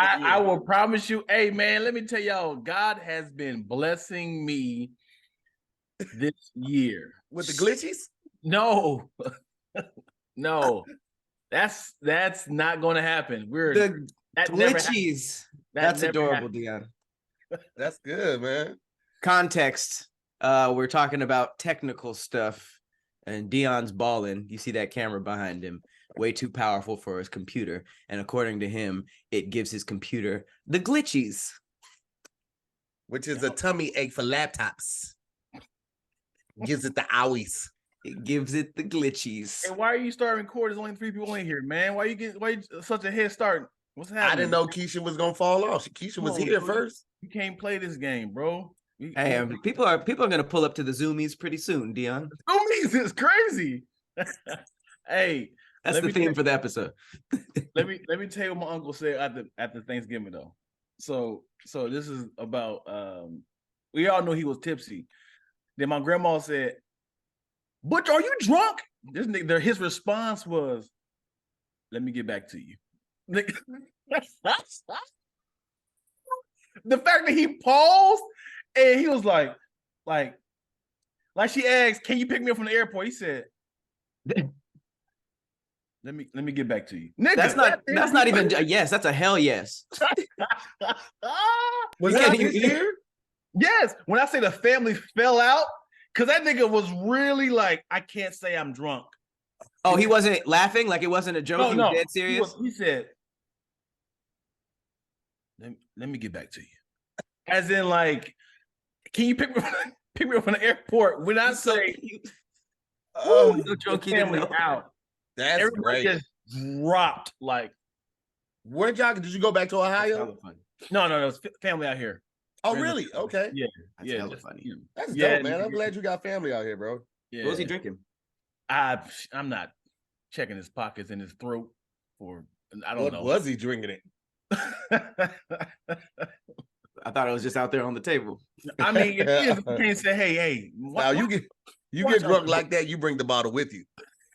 I will promise you. Hey, man, let me tell y'all, God has been blessing me this year. With the glitchies? No. No. That's not going to happen. The glitchies. That's adorable, happened. Dion. That's good, man. Context. We're talking about technical stuff, and Dion's balling. You see that camera behind him. Way too powerful for his computer. And according to him, it gives his computer the glitchies. Which is a tummy ache for laptops. Gives it the owies. It gives it the glitchies. And why are you starting recording? There's only 3 people in here, man. Why you such a head start? What's happening? I didn't know Keysha was gonna fall off. Keysha was here first. You can't play this game, bro. Hey, people are gonna pull up to the Zoomies pretty soon, Dion. Zoomies is crazy. Hey, that's the theme for the episode. let me tell you what my uncle said after Thanksgiving though. So this is about we all know he was tipsy. Then my grandma said, "Butch, are you drunk?" This nigga, his response was, "Let me get back to you." The fact that he paused and he was like she asked, "Can you pick me up from the airport?" He said, Let me get back to you. Nigga, that's not even yes, that's a hell yes. Was that here? Yes. When I say the family fell out, because that nigga was really like, I can't say I'm drunk. Oh, he wasn't laughing? Like it wasn't a joke? No, he was dead serious? He said, let me get back to you. As in like, can you pick me up from the airport? When I say, no joke, he family didn't know. out. That's everybody great. just dropped like. Where'd y'all? Did you go back to Ohio? No, it's family out here. Oh, really? Okay. Yeah, that's hella funny. That's dope, man. I'm glad you got family out here, bro. Yeah. What was he drinking? I'm not checking his pockets and his throat for. I don't know. What was he drinking it? I thought it was just out there on the table. I mean, it is. You can't say, hey. Now you get drunk like that, you bring the bottle with you.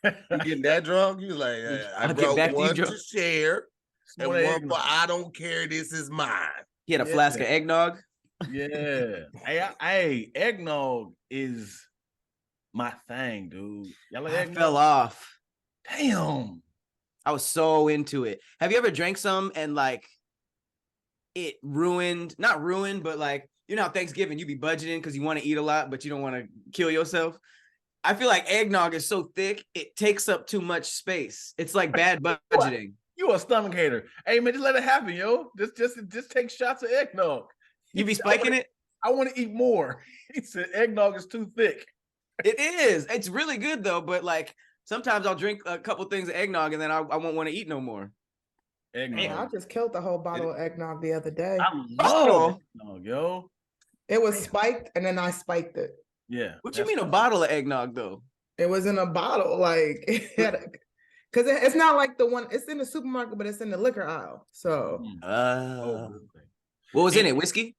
You getting that drunk? You like, I brought one to share, and one for I don't care. This is mine. He had a flask of eggnog. Yeah. Hey, eggnog is my thing, dude. Y'all like eggnog? I fell off. Damn. I was so into it. Have you ever drank some and like it not ruined, but like, you know how Thanksgiving you be budgeting because you want to eat a lot, but you don't want to kill yourself? I feel like eggnog is so thick, it takes up too much space. It's like bad budgeting. You a stomach hater. Hey, man, just let it happen, yo. Just take shots of eggnog. You be spiking it? I want to eat more. He said eggnog is too thick. It is. It's really good, though. But, like, sometimes I'll drink a couple things of eggnog, and then I won't want to eat no more. Eggnog. Man, I just killed the whole bottle of eggnog the other day. I love eggnog, yo. It was spiked, and then I spiked it. Yeah. What you mean a bottle of eggnog, though? It was in a bottle, like, because it's not like the one, it's in the supermarket, but it's in the liquor aisle. So. What was in it? Whiskey?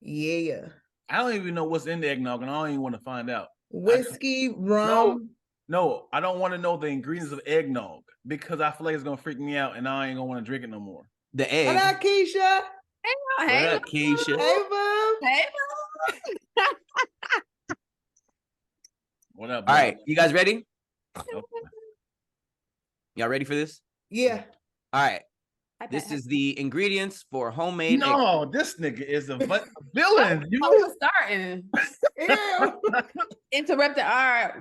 Yeah. I don't even know what's in the eggnog, and I don't even want to find out. Whiskey, rum. No, I don't want to know the ingredients of eggnog because I feel like it's going to freak me out, and I ain't going to want to drink it no more. The egg. Hello, Keysha. Hey, Keysha. Hey, boo. Hey, What up? All right, you guys ready? Y'all ready for this? Yeah. All right. This is the ingredients for homemade. No, this nigga is a villain. You was starting. Interrupted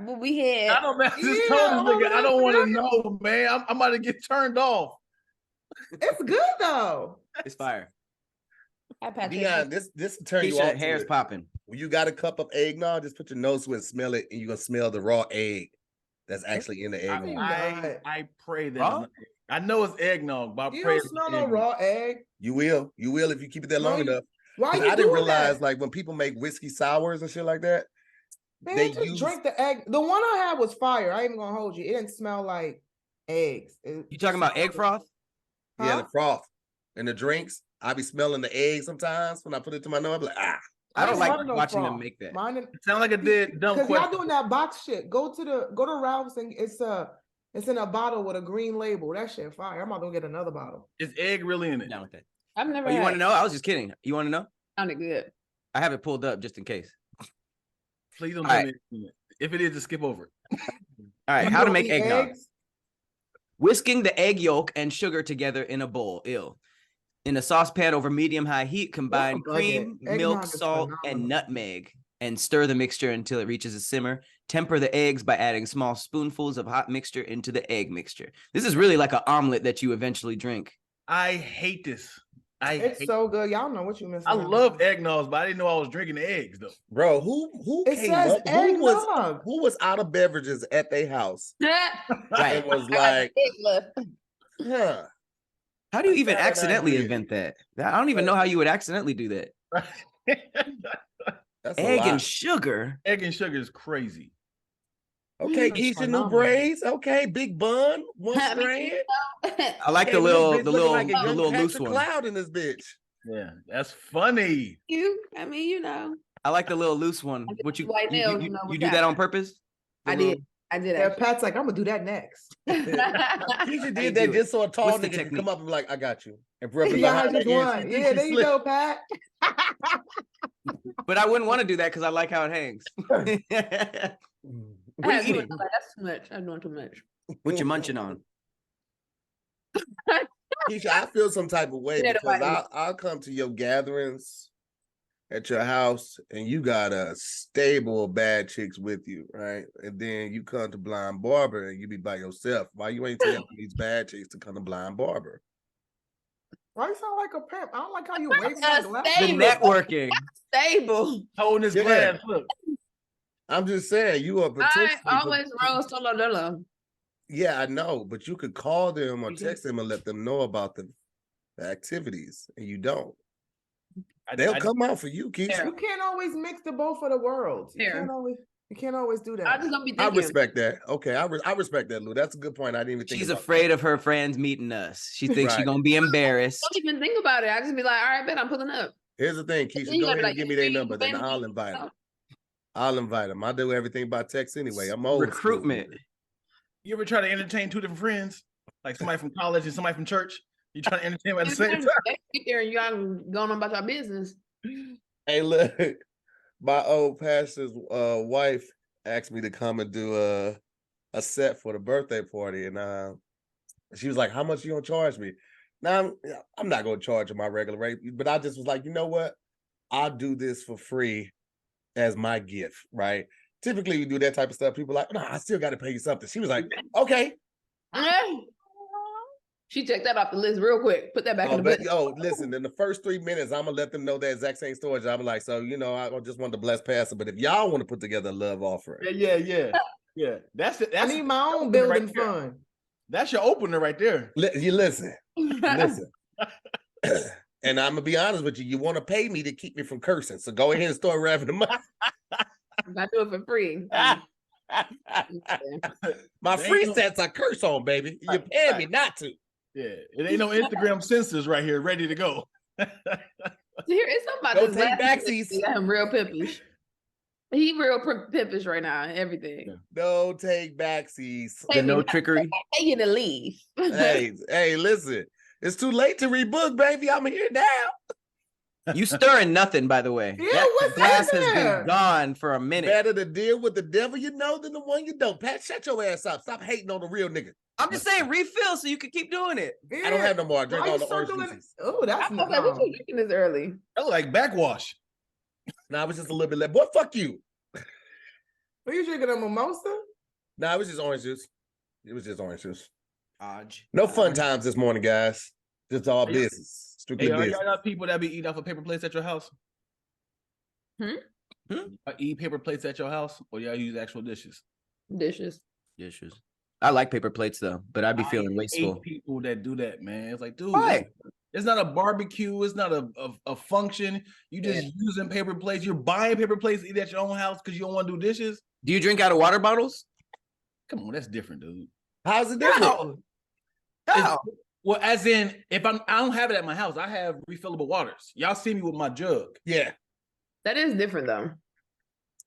what we had. I don't know. Just told this nigga I don't want to know, man. I'm about to get turned off. It's good though. It's fire. Dion, this turn you off. Hair's popping. When you got a cup of eggnog, just put your nose to it and smell it, and you're gonna smell the raw egg that's actually in the eggnog. I pray that I know it's eggnog, but I you pray don't smell no raw egg. You will if you keep it there long enough. Why you I didn't realize that? Like when people make whiskey sours and shit like that, man, they just drink the egg. The one I had was fire. I ain't even gonna hold you. It didn't smell like eggs. You talking about egg froth? Yeah, the froth and the drinks. I be smelling the egg sometimes when I put it to my nose. I'm like, I don't like watching them make that. It sounds like a dumb question. Because y'all doing that box shit. Go to Ralph's and it's in a bottle with a green label. That shit fire. I'm about to go get another bottle. Is egg really in it? Down with that. I've never. Oh, you had want to know? I was just kidding. You want to know? Sounded good. I have it pulled up just in case. Please don't tell me. If it is, just skip over it. All right, You how to don't make eat eggnog. eggs? Whisking the egg yolk and sugar together in a bowl. In a saucepan over medium-high heat, combine Y'all cream, bugging. milk, Eggnog is salt, and phenomenal. nutmeg, and stir the mixture until it reaches a simmer. Temper the eggs by adding small spoonfuls of hot mixture into the egg mixture. This is really like an omelet that you eventually drink. I hate this. It's so good. Y'all know what you missing. I love eggnogs, but I didn't know I was drinking the eggs though. Bro, who It came says up? eggnog. Who was out of beverages at their house Right. and was like, huh? How do you even Saturday accidentally night invent that? I don't even know how you would accidentally do that. That's a Egg lot. and sugar. Egg and sugar is crazy. Okay, That's Keysha, new phenomenal. braids. Okay, big bun, one strand. I like Okay, the this little, bitch the looking little, like a the young little loose Patrick one. Cloud in this bitch. Yeah, that's funny. I mean, you know. I like the little loose one. I What you white nails, you know, you with do that that. on purpose? The I little- did. I did Yeah, actually. Pat's like, I'm gonna do that next. Keysha you did do that it? just so a tall What's the nigga can technique? come up and be like, I got you. And rub it Yeah, I behind just the ear. won. She Yeah, thinks there she you slick. go, Pat. But I wouldn't want to do that because I like how it hangs. What are you eating? That's too much. I'm doing too much. What you munching on? Keysha, I feel some type of way Yeah, because nobody- I'll come to your gatherings at your house and you got a stable of bad chicks with you, right? And then you come to Blind Barber and you be by yourself. Why you ain't telling these bad chicks to come to Blind Barber? Why you sound like a pimp? I don't like how you waving That's that glass. The stable. networking. Stable. Holding this Yeah. glass. Look. I'm just saying you are I potentially. always roll solo dolo. Yeah, I know, but you could call them or text them and let them know about the activities, and you don't. They'll come out for you, Keisha. You can't always mix the both of the worlds. You Fair. can't always do that. I just don't be I thinking. respect that. Okay, I respect that, Lou. That's a good point. I didn't even think She's about afraid of her friends meeting us. She thinks she's Right. gonna be embarrassed. Don't even think about it. I just be like, all right, bet I'm pulling up. that. Here's the thing, Then Keisha. you Go gotta ahead be and give me like, their "Hey, number, then family." I'll invite them. I'll invite them. I do everything by text anyway. I'm old Recruitment. school. You ever try to entertain two different friends? Like somebody from college and somebody from church? You trying to entertain them at the same time? Get there and y'all going on about your business. Hey, look, my old pastor's wife asked me to come and do a set for the birthday party, and she was like, "How much you gonna charge me?" Now I'm not gonna charge her my regular rate, but I just was like, you know what? I'll do this for free as my gift, right? Typically, we do that type of stuff. People are like, no, I still got to pay you something. She was like, okay. She checked that off the list real quick. Put that back in the book. Listen, in the first 3 minutes, I'm gonna let them know the exact same story. I'm like, so I just want to bless Pastor, but if y'all want to put together a love offering, Yeah. That's it. I need my own building fund. That's your opener right there. you listen. And I'm gonna be honest with you. You want to pay me to keep me from cursing, so go ahead and start wrapping them up. I do it for free. My free sets I curse on, baby. You're paying me not to. Yeah, it ain't no Instagram censors right here, ready to go. Here, it's something about Don't this take last backsies. nigga. I'm real pippish. He real pippish right now. Everything. Don't take backsies. The no trickery. Pay you to leave. hey, listen. It's too late to rebook, baby. I'm here now. You stirring nothing, by the way. Yeah, That what's glass in has there? been gone for a minute. Better to deal with the devil you know than the one you don't. Pat, shut your ass up. Stop hating on the real nigga. I'm just saying, refill so you can keep doing it. I don't have no more. I drink Why all you the orange circling? juices. Oh, that's I was like, what you drinking this early? That look like backwash. Nah, I was just a little bit left. Boy, fuck you. Are you drinking a mimosa? Nah, it was just orange juice. It was just orange juice. Odge. No fun times this morning, guys. Just all business. Strictly Hey, are business. y'all got people that be eating off of paper plates at your house? Y'all eat paper plates at your house, or y'all use actual dishes? Dishes. Dishes. I like paper plates though, but I'd be feeling I wasteful. hate people that do that, man. It's like, dude, Why? it's not a barbecue. It's not a function. You just using paper plates. You're buying paper plates to eat at your own house because you don't want to do dishes. Do you drink out of water bottles? Come on, that's different, dude. How's it different? No. How? Well, as in, I don't have it at my house. I have refillable waters. Y'all see me with my jug. Yeah. That is different though.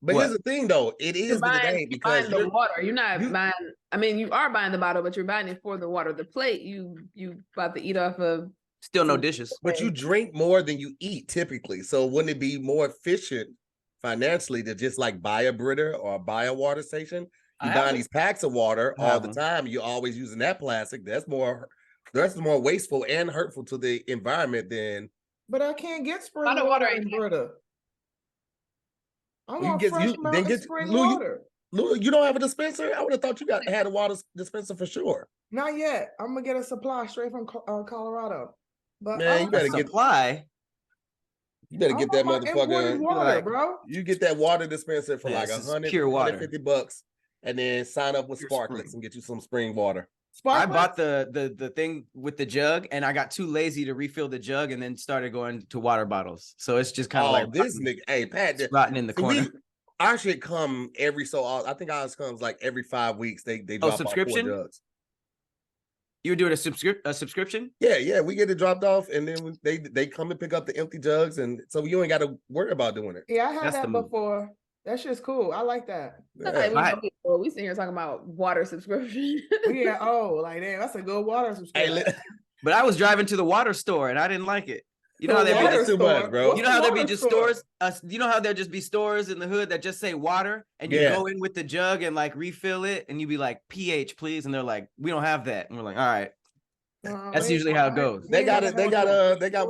But What? here's the thing, though. It is the game because buying the water. You're not buying. I mean, you are buying the bottle, but you're buying it for the water. The plate, you about to eat off of Still no dishes. But you drink more than you eat typically. So wouldn't it be more efficient financially to just like buy a Brita or buy a water station? You buying these packs of water all the time. You're always using that plastic. That's more wasteful and hurtful to the environment than. But I can't get spring Bottled water water ain't in Brita. I You want get- fresh you- then mountain get- spring Lou, you- water. Lou, you don't have a dispenser? I would have thought you had a water dispenser for sure. Not yet. I'm gonna get a supply straight from Colorado. But Man, you better get Supply. that motherfucker. Water, bro. You get that water dispenser for like this is $100, pure water. $150, and then sign up with Pure Sparklets spring. and get you some spring water. I bought the thing with the jug, and I got too lazy to refill the jug, and then started going to water bottles. So it's just kind of like this nigga. Hey, Pat, rotting in the corner. Our shit come every so often. I think ours comes like every 5 weeks. They drop subscription? off 4 jugs. You were doing a subscription? Yeah, we get it dropped off, and then they come and pick up the empty jugs, and so you ain't got to worry about doing it. Yeah, I had That's that the move. before. That shit's cool. I like that. Yeah. We sitting here talking about water subscription. Yeah, like damn, that's a good water subscription. But I was driving to the water store, and I didn't like it. You know how there water be too much, bro. You know how there be Water just store? stores. You know how there just be stores in the hood that just say water, and you go in with the jug and like refill it, and you be like pH, please, and they're like, we don't have that, and we're like, all right. That's usually how it goes. They got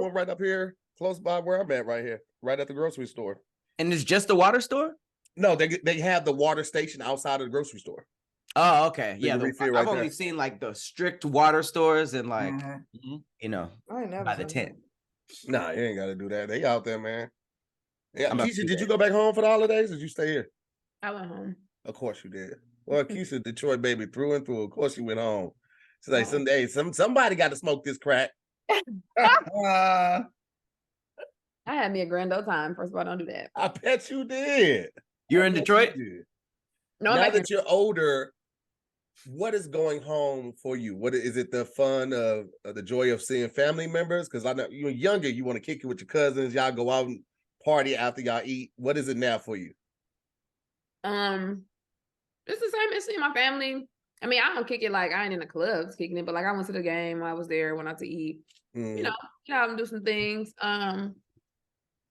one right up here, close by where I'm at, right here, right at the grocery store. And it's just a water store? No, they have the water station outside of the grocery store. Oh, okay. You Yeah, can refill right I've only there. seen like the strict water stores and like you know, I ain't never by the seen tent. Nah, you ain't got to do that. They out there, man. Yeah, I'm about to Keysha, do did that. you go back home for the holidays? Or did you stay here? I went home. Of course you did. Well, Keysha, Detroit baby, through and through. Of course you went home. She's like, someday, somebody got to smoke this crack. I had me a grand old time. First of all, don't do that. I bet you did. You're I in bet Detroit? you did. No, Now I'm that you're older, what is going home for you? What is it? The fun of the joy of seeing family members? Because I know you're younger, you want to kick it with your cousins. Y'all go out and party after y'all eat. What is it now for you? It's the same. It's seeing my family. I mean, I don't kick it like I ain't in the clubs kicking it, but like I went to the game. I was there, went out to eat. You know, get out and do some things.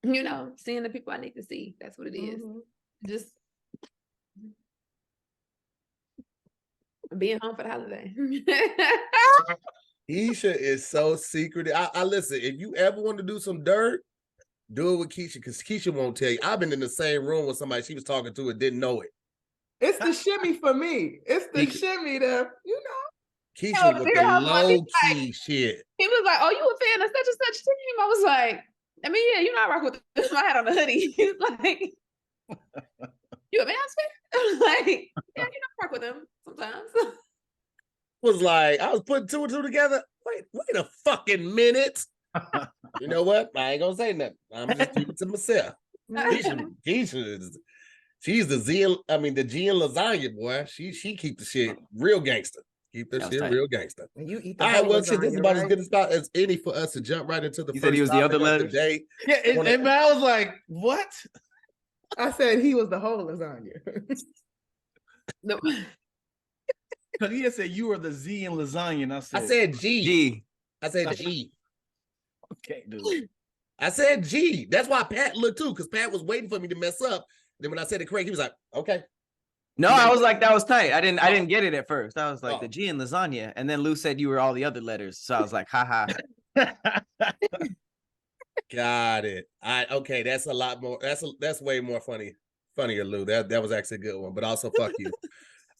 You know, seeing the people I need to see. That's what it is. Just being home for the holiday. Keysha is so secretive. I listen, if you ever want to do some dirt, do it with Keysha, because Keysha won't tell you. I've been in the same room with somebody she was talking to and didn't know it. It's the shimmy for me. It's the shimmy that, you know. Keysha with the low key shit. He was like, "Oh, you a fan of such and such team?" I was like, "I mean, yeah, you know, I rock with them." I had on a hoodie. He was like, "You a Mavs fan?" I was like, "Yeah, you know, I rock with them sometimes." Was like, I was putting 2 and 2 together. Wait a fucking minute. You know what? I ain't gonna say nothing. I'm just keeping it to myself. Keysha is, she's the G and lasagna boy. She keep the shit real gangster. Keep that shit real gangster. And you eat the All right, whole well, shit, this is lasagna, about as right? good a spot as any for us to jump right into the You first said he was the topic other of letters? day. Yeah, and I was like, what? I said he was the whole lasagna. No. Because he had said you were the Z in lasagna, and I I said G. G. I said G. okay, dude. I said G. That's why Pat looked too, because Pat was waiting for me to mess up. Then when I said it correct, he was like, okay. No, I was like, that was tight. I didn't get it at first. I was like, Oh. the G in lasagna. And then Lou said you were all the other letters. So I was like, haha. Got it. Okay, that's a lot more. That's way more funnier, Lou. That was actually a good one, but also fuck you.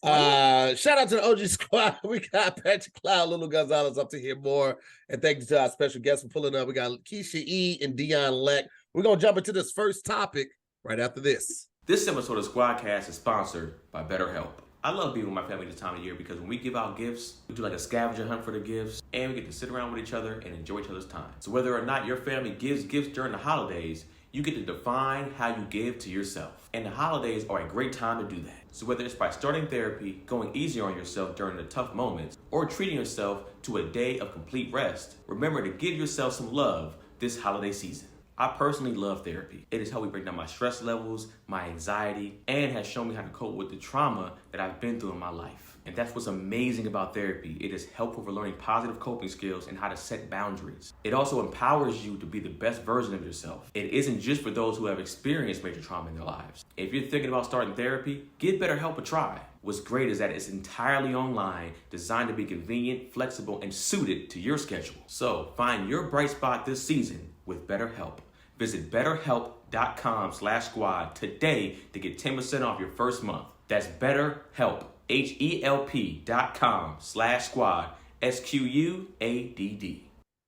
Shout out to the OG squad. We got Patrick Cloud, Lulu Gonzalez up to hear more. And thank you to our special guests for pulling up. We got Keysha E and Dion Lack. We're gonna jump into this first topic right after this. This episode of SquADcast is sponsored by BetterHelp. I love being with my family this time of year because when we give out gifts, we do like a scavenger hunt for the gifts, and we get to sit around with each other and enjoy each other's time. So whether or not your family gives gifts during the holidays, you get to define how you give to yourself. And the holidays are a great time to do that. So whether it's by starting therapy, going easier on yourself during the tough moments, or treating yourself to a day of complete rest, remember to give yourself some love this holiday season. I personally love therapy. It has helped me break down my stress levels, my anxiety, and has shown me how to cope with the trauma that I've been through in my life. And that's what's amazing about therapy. It is helpful for learning positive coping skills and how to set boundaries. It also empowers you to be the best version of yourself. It isn't just for those who have experienced major trauma in their lives. If you're thinking about starting therapy, give BetterHelp a try. What's great is that it's entirely online, designed to be convenient, flexible, and suited to your schedule. So find your bright spot this season with BetterHelp. Visit BetterHelp.com/squad today to get 10% off your first month. That's BetterHelp, HELP.com/squad, SQUADD.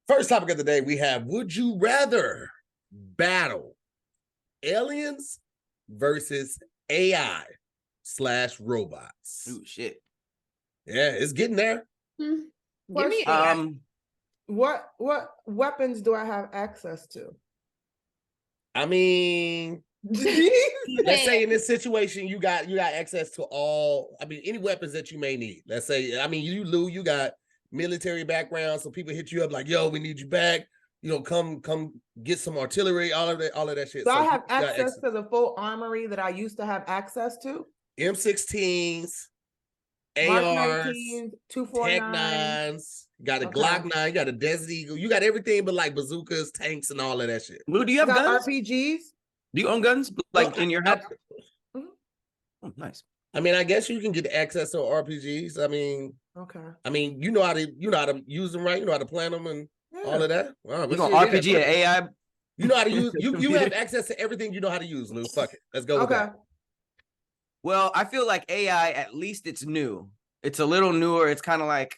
First topic of the day, we have, would you rather battle aliens versus AI/robots? Ooh, shit. Yeah, it's getting there. Give me What weapons do I have access to? I mean, let's say in this situation, you got access to all, any weapons that you may need. Let's say, you, Lou, you got military background, so people hit you up like, yo, we need you back. Come get some artillery, all of that shit. So I have access to the full armory that I used to have access to. M16s, Mark ARs, 19s, Tech 249s. 9s, got a Okay. Glock 9, you got a Desert Eagle, you got everything but like bazookas, tanks, and all of that shit. Lou, do you I have got guns? RPGs. Do you own guns? Like in your house? Mhm. Oh, nice. I guess you can get access to RPGs. Okay. You know how to use them right, you know how to plan them and all of that. Wow, You but gonna shit, RPG and AI? You know how to use you have access to everything you know how to use, Lou. Fuck it. Let's go with Okay. that. Well, I feel like AI, at least it's new. It's a little newer. It's kind of like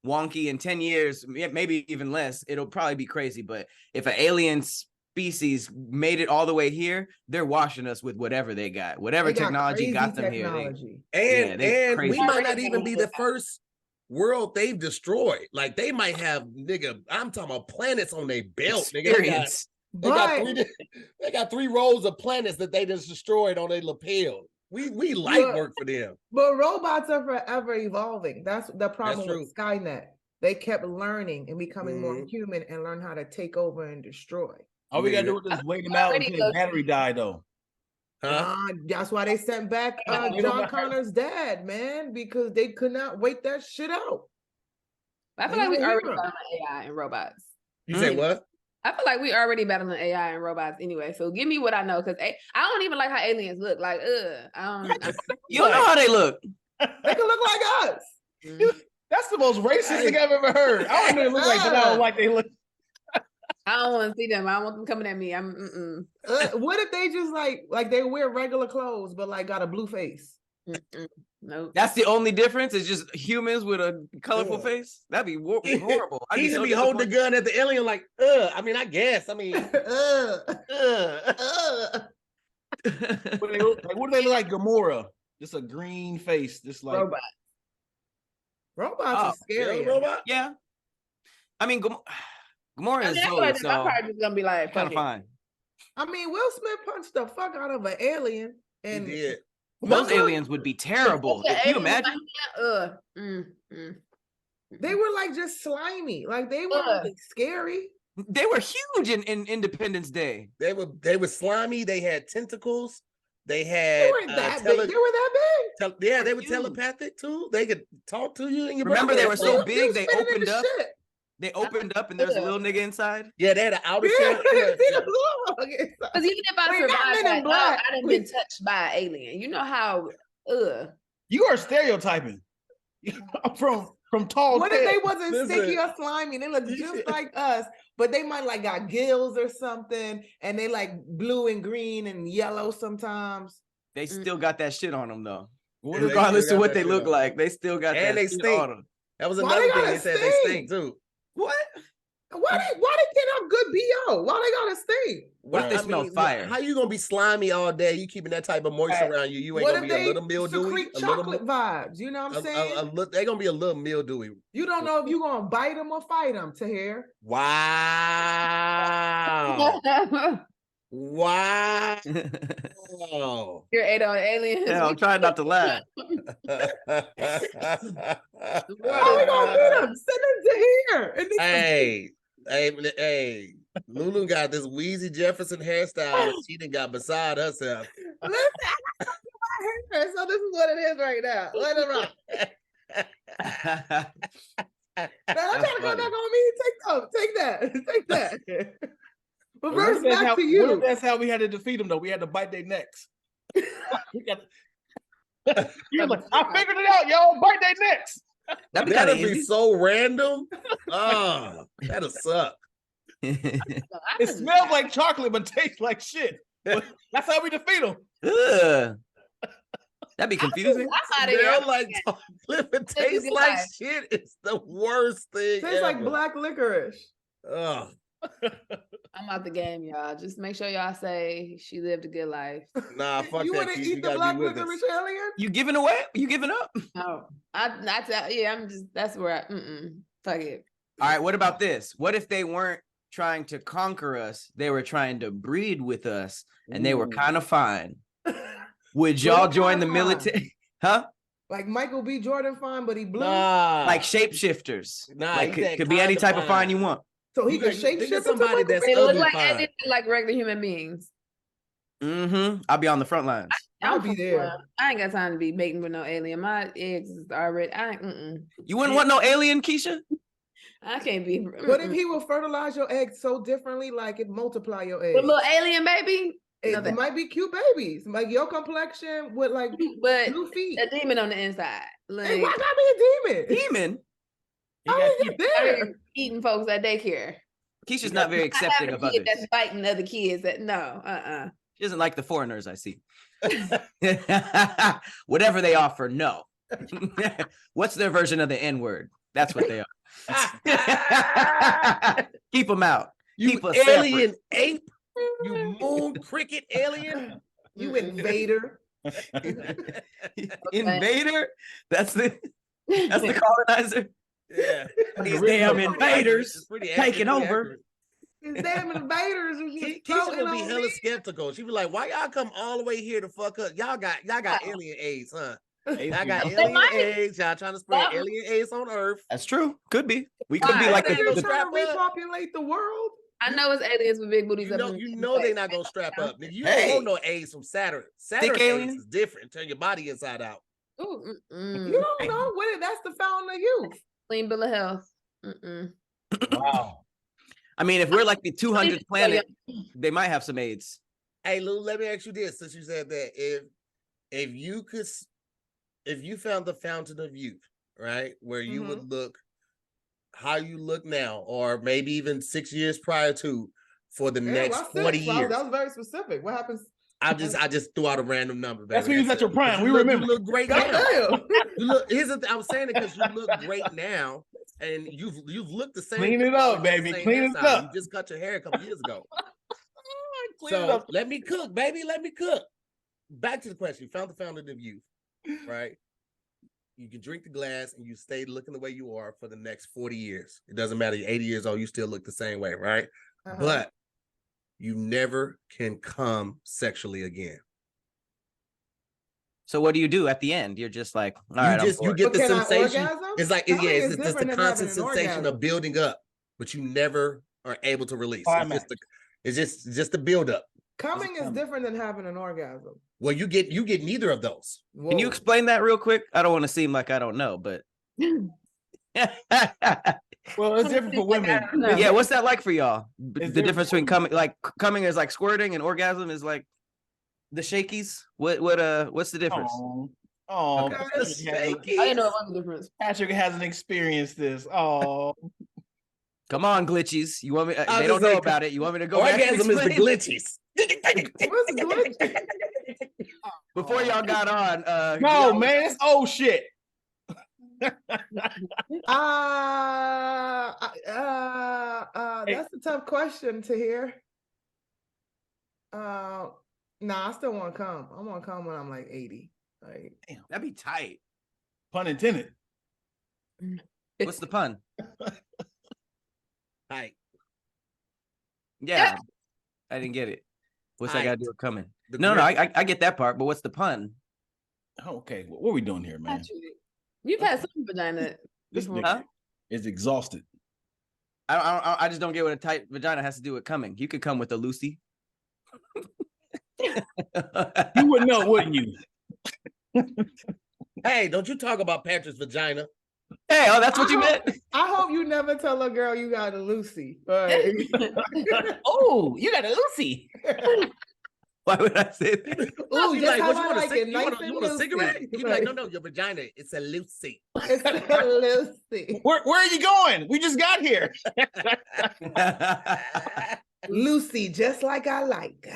wonky. In 10 years, maybe even less, it'll probably be crazy. But if an alien species made it all the way here, they're washing us with whatever they got. Whatever They got technology got them technology. here. They And we crazy. might not even be the first world they've destroyed. Like they might have, nigga, I'm talking about planets on their belt, nigga. Experience. They got 3 rows of planets that they just destroyed on their lapel. We light work for them. But robots are forever evolving. That's the problem true. with Skynet. They kept learning and becoming more human and learn how to take over and destroy. All we gotta do is just wait them out until the battery die, though. That's why they sent back John Connor's dad, man, because they could not wait that shit out. I feel like we already battling AI and robots. You say what? I feel like we already battling AI and robots anyway. So give me what I know, because I don't even like how aliens look. Like, you don't know how they look. They can look like us. That's the most racist thing I've ever heard. I don't even look like that. I don't like they look. I don't want to see them. I don't want them coming at me. What if they just like they wear regular clothes but like got a blue face? No, That's the only difference. It's just humans with a colorful face. That'd be horrible. He should be holding the gun at the alien like, I guess. What do they look like? Gamora, just a green face, just like Robots are scary. Robot? Yeah. I mean, Gamora is I'm Zoe, so probably just gonna be like, kind of fine. I mean, Will Smith punched the fuck out of an alien, and He did. Those aliens would be terrible. Can you imagine? They were like just slimy, like they were like scary. They were huge in Independence Day. They were slimy. They had tentacles. They had. They weren't that big. They were that big. Yeah, they were telepathic too. They could talk to you. And Remember, they were so big. They They opened up. shit. They opened up, and there's a little nigga inside. Yeah, they had an outer shell. because even if I survived that, I didn't been touched by an alien. You know how? You are stereotyping from tall. What if they wasn't sticky or slimy? They look just like us, but they might like got gills or something, and they like blue and green and yellow sometimes. They still got that shit on them though. Yeah, Regardless of what they look like, they still got and that they shit stink. on them. That was another thing. They said they stink too. What? Why they can't have good BO? Why they gotta stink? What if they smell fire? How you gonna be slimy all day? You keeping that type of moisture around you? You ain't gonna be a little mildewy. Chocolate vibes, you know what I'm saying? They gonna be a little mildewy. You don't know if you gonna bite them or fight them. Tahir. Wow. Wow. You're ate on aliens. Yeah, I'm trying not to laugh. How we gonna beat them? Send them to here. Hey, Lulu got this Wheezy Jefferson hairstyle. She done got beside herself. Listen, I got my hair, so this is what it is right now. Let it rock. Man, I'm trying to go back on me. Take that. Reverse What if back to What if you. that's how we had to defeat them, though? We had to bite their necks. We got You're like, I figured it out, y'all. Bite their necks. That'd be kind of That'd be easy. so random. Oh, that'll suck. It smells like chocolate, but tastes like shit. That's how we defeat them. Ugh. That'd be confusing. I'm out of here. Smell like chocolate, but tastes like shit. It's the worst thing. Tastes like ever. black licorice. Ugh. I'm out the game, y'all. Just make sure y'all say she lived a good life. Nah, fuck You that. want to Keith. eat You the gotta black be with us. licorice alien? You giving away? You giving up? No, I'm just that's where fuck it. All right, what about this? What if they weren't trying to conquer us? They were trying to breed with us, and they were kind of fine. Would y'all What join the kind of military? Huh? Like Michael B. Jordan fine, but he blue. Nah, Like shapeshifters. Nah, Like he that could be any kinda type of fine. fine you want. So he You could got- shape think shift of somebody into that's They look ugly like fine. they look like regular human beings. Mm-hmm. I'll be on the front lines. I'll be there. I ain't got time to be mating with no alien. My eggs is already. You wouldn't want no alien, Keysha? I can't be. What if he will fertilize your eggs so differently, like it multiply your eggs? With little alien baby? No, It might be cute babies, like your complexion with like but blue feet. a demon on the inside. Like, Hey, why gotta be a demon? Demon? You How got is it there? eating folks at daycare. Keisha's not very accepting of others. That's biting other kids. That no. She doesn't like the foreigners I see. Whatever they offer, no. What's their version of the N-word? That's what they are. Keep them out. You Keep us alien ape. You moon cricket alien. You invader. Invader? That's the colonizer. Yeah. These damn It's invaders pretty taking accurate, over. accurate. These damn invaders are just Keisha floating would be on hella me. skeptical. She'd be like, "Why y'all come all the way here to fuck up? Y'all got alien AIDS, huh? Y'all got They alien might. AIDS. Y'all trying to spread Some- alien AIDS on Earth." That's true. Could be. We could be Why? like They're the- trying to strap up. repopulate the world. I know it's aliens with big booties. You know they not gonna strap up. Nigga, you Hey. don't want no AIDS from Saturn. Saturn AIDS alien? is different. Turn your body inside out. Ooh, You don't know what that's the fountain of youth. clean bill of health. Wow. I mean, if we're like the 200th planet, they might have some AIDS. Hey Lou, let me ask you this: since you said that, if you found the fountain of youth, right, where you would look how you look now, or maybe even 6 years prior to, for the next 40 years. That was very specific. What happens? I just threw out a random number. Baby. That's when you was at your prime. We You remember. look great now. Goddamn. You look. I'm saying it because you look great now, and you've looked the same. Clean it up, with the baby. same Clean it hairstyle. up. You just cut your hair a couple years ago. Clean it So up. let me cook, baby. Let me cook. Back to the question. You found the fountain of youth, right? You can drink the glass and you stay looking the way you are for the next 40 years. It doesn't matter. You're 80 years old. You still look the same way, right? Uh-huh. But you never can come sexually again. So what do you do at the end? You're just like, all right, You get the But can I sensation. orgasm? It's like Coming is it's just the different than constant having an sensation orgasm. of building up, but you never are able to release. Climax. It's just the build up. Coming is different than having an orgasm. Well, you get neither of those. Can you Whoa. explain that real quick? I don't want to seem like I don't know, but Well, it's different for women. yeah, what's that like for y'all? Is The there- difference between coming is like squirting and orgasm is like the shakies. What's the difference? Oh, Okay. Patrick hasn't- I didn't know it was a difference. Patrick hasn't experienced this. Oh, Come on, glitchies. You want me? I They was don't know like, about it. You want me to go back and Orgasm is the explain? glitchies. What's glitch? Before y'all got on, no, man, it's old shit. That's a tough question to hear. Nah, I still want to come. I want to come when I'm like 80. Like, Damn, that'd be tight. Pun intended. What's the pun? Right. Yeah, I didn't get it. What's I Tight. gotta do with coming? The No, grip. I get that part, but what's the pun? Okay, what are we doing here, man? Patrick, you've had some vagina. This before. nigga is exhausted. I just don't get what a tight vagina has to do with coming. You could come with a Lucy. You would know, wouldn't you? Hey, don't you talk about Patrick's vagina. Hey, oh, that's what you meant? I hope you never tell a girl you got a Lucy. Right. Oh, you got a Lucy. Why would I say that? Ooh, You just like, how what, you I want, like a, it. you Nice want, a, and you want a Lucy. cigarette? You be like, no, your vagina. It's a Lucy. It's a Lucy. Where are you going? We just got here. Lucy, just like I like.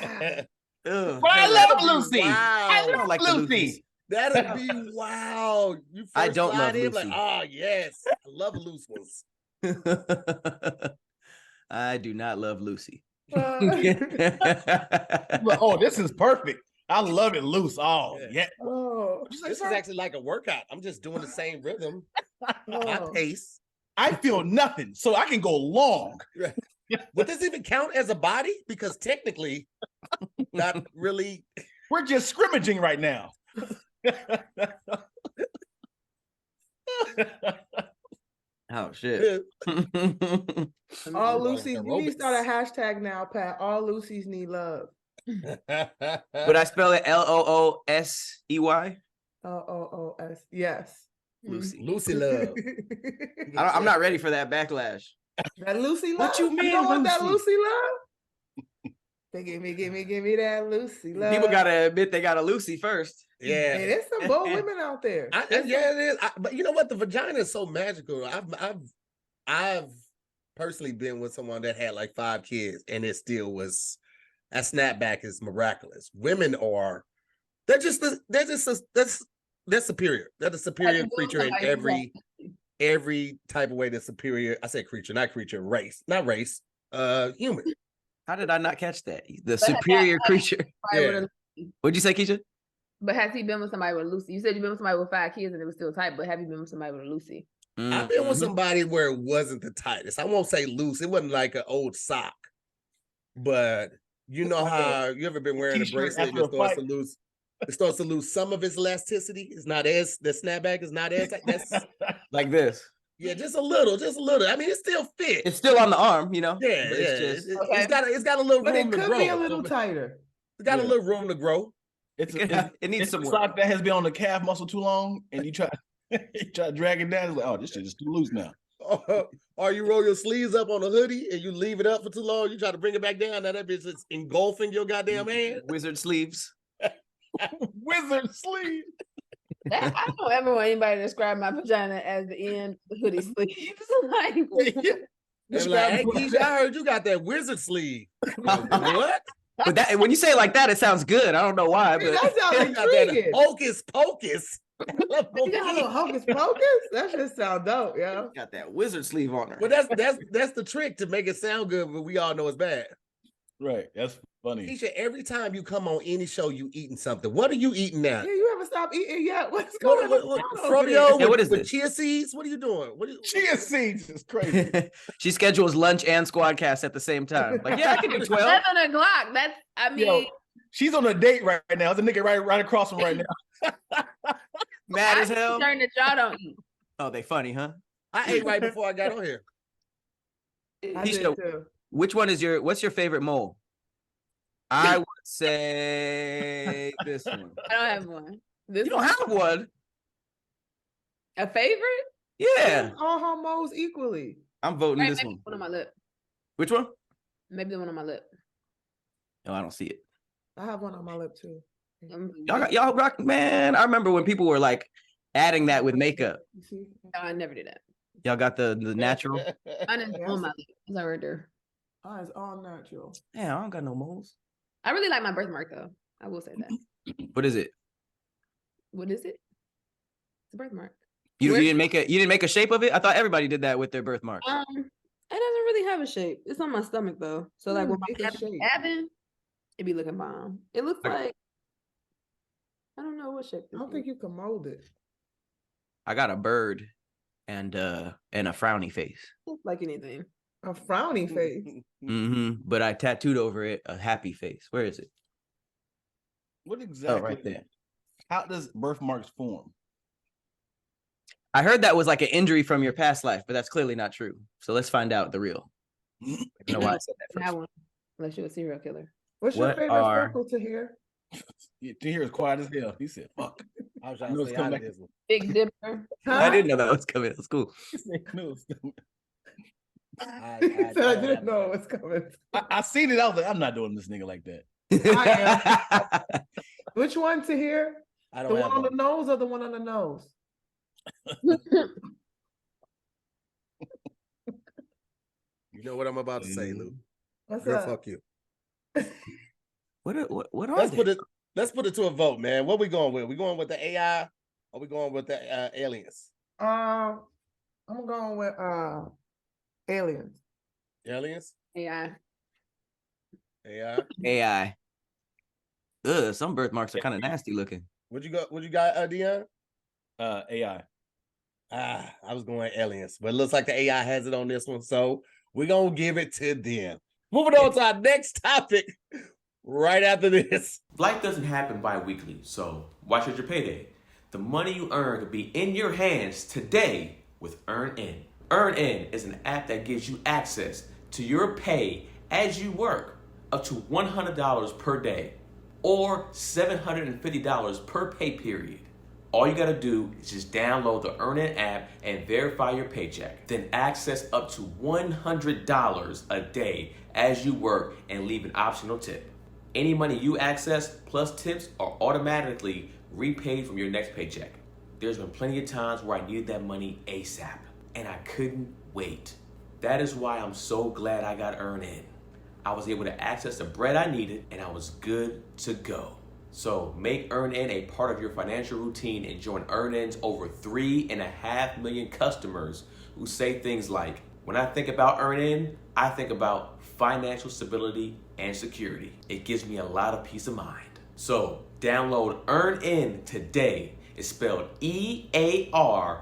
Ugh, But I hell, love Lucy. Wow. I I don't love like the Lucy. Lucy's. That'd be wow. You first I don't slide love in, like, Lucy. oh yes, I love loose ones. I do not love Lucy. But, oh, this is perfect. I love it loose. Oh, yeah. Oh, This is actually like a workout. I'm just doing the same rhythm. I oh. pace. I feel nothing, so I can go long. Would this even count as a body? Because technically, not really. We're just scrimmaging right now. Oh shit. All Lucy's, you need to start a hashtag now, Pat. All Lucy's need love. Would I spell it Loosey? L-O-O-S. Yes. Lucy. Lucy love. I'm not ready for that backlash. That Lucy love? What you mean, don't want that Lucy? Lucy love? They give me that Lucy love. People gotta admit they got a Lucy first. Yeah. Hey, there's some bold women out there. Yeah, it is. But you know what? The vagina is so magical. I've personally been with someone that had like 5 kids, and it still was. That snapback is miraculous. Women are, they're superior. They're the superior creature in every type of way. They're superior. I said creature, not creature. Race, not race. Human. How did I not catch that? The superior creature. Yeah. What'd you say, Keysha? But has he been with somebody with Lucy? You said you've been with somebody with 5 kids and it was still tight, but have you been with somebody with a Lucy? I've been with somebody where it wasn't the tightest. I won't say loose. It wasn't like an old sock. But you know how you ever been wearing a bracelet and it starts to lose. It starts to lose some of its elasticity. It's not as the snapback is not as tight. That's like this. Yeah, just a little. I mean, it still fits. It's still on the arm, you know. Yeah, but it's just it's got a little But room it to could grow. be a little tighter. It's got a little room to grow. it needs some a work. sock that has been on the calf muscle too long, and you try to drag it down. It's like, oh, this shit is too loose now. Or you roll your sleeves up on a hoodie and you leave it up for too long. You try to bring it back down. Now that bitch is engulfing your goddamn hand. Wizard sleeves. Wizard sleeve. I don't ever want anybody to describe my vagina as the end of the hoodie sleeves. Like, hey, Keysha, I heard you got that wizard sleeve. What? But that when you say it like that, it sounds good. I don't know why, but That sounds intriguing. Hocus pocus. You got a little hocus pocus? That just sound dope, yo. got that wizard sleeve on her. Well, that's the trick to make it sound good, but we all know it's bad. Right, that's funny. Keysha, every time you come on any show, you eating something. What are you eating now? Yeah, you haven't stopped eating yet. What's going on? Froyo, Yeah, what is with this? chia seeds? What are you doing? Chia seeds is crazy. She schedules lunch and SquADcast at the same time. Like, yeah, I can do 12. 11 o'clock. That's, I mean, Yo, she's on a date right now. There's a nigga right across from her right now. Mad as hell. Turn that y'all don't eat. Oh, they funny, huh? I ate right before I got on here. I did Keysha, too. what's your favorite mole? I would say this one. I don't have one. This You don't have one? a favorite? Yeah. All hormones equally. I'm voting Right, this maybe one. on my lip. Which one? Maybe the one on my lip. No, I don't see it. I have one on my lip too. Y'all rock, man. I remember when people were like adding that with makeup. You see? No, I never did that. Y'all got the natural. Mine is Yes. on my lip. It's right there. Oh, it's all natural. Yeah, I don't got no moles. I really like my birthmark though. I will say that. What is it? What is it? It's a birthmark. You Where- didn't make a shape of it? I thought everybody did that with their birthmark. It doesn't really have a shape. It's on my stomach though. So like when Make my a shape. having, it be looking bomb. It looks Okay. like I don't know what shape. I don't think you can mold it. I got a bird and a frowny face. like anything. A frowny face. But I tattooed over it a happy face. Where is it? What exactly? Oh, right there. How does birthmarks form? I heard that was like an injury from your past life, but that's clearly not true. So let's find out the real. I don't know why I said that That first. one, unless you're a serial killer. What's your What favorite are- circle to hear? To hear is quiet as hell. He said, "Fuck." I was trying No, to it's say coming out of back. this one. Big Dipper. I didn't know that was coming. That's cool. No, it's coming. I So I don't didn't have know a- what's coming. I seen it. I was like, I'm not doing this nigga like that. I Which one to hear? I The don't one have on the one. nose or the one on the nose? You know what I'm about to say, Lou. What's Girl, up? fuck you. What are Let's they? put it to a vote, man. What we going with? We going with the AI or we going with the aliens? I'm going with aliens. Aliens? AI. AI. AI. Ugh, some birthmarks are kind of nasty looking. What you got, Dion? AI. I was going aliens, but it looks like the AI has it on this one, so we're gonna give it to them. Moving on to our next topic right after this. Life doesn't happen bi-weekly, so watch out your payday. The money you earn could be in your hands today with Earnin. Earnin is an app that gives you access to your pay as you work, up to $100 per day or $750 per pay period. All you gotta do is just download the Earnin app and verify your paycheck. Then access up to $100 a day as you work and leave an optional tip. Any money you access plus tips are automatically repaid from your next paycheck. There's been plenty of times where I needed that money ASAP and I couldn't wait. That is why I'm so glad I got Earnin. I was able to access the bread I needed and I was good to go. So make Earnin a part of your financial routine and join Earnin's over 3.5 million customers who say things like, when I think about Earnin, I think about financial stability and security. It gives me a lot of peace of mind. So download Earnin today. It's spelled EARNIN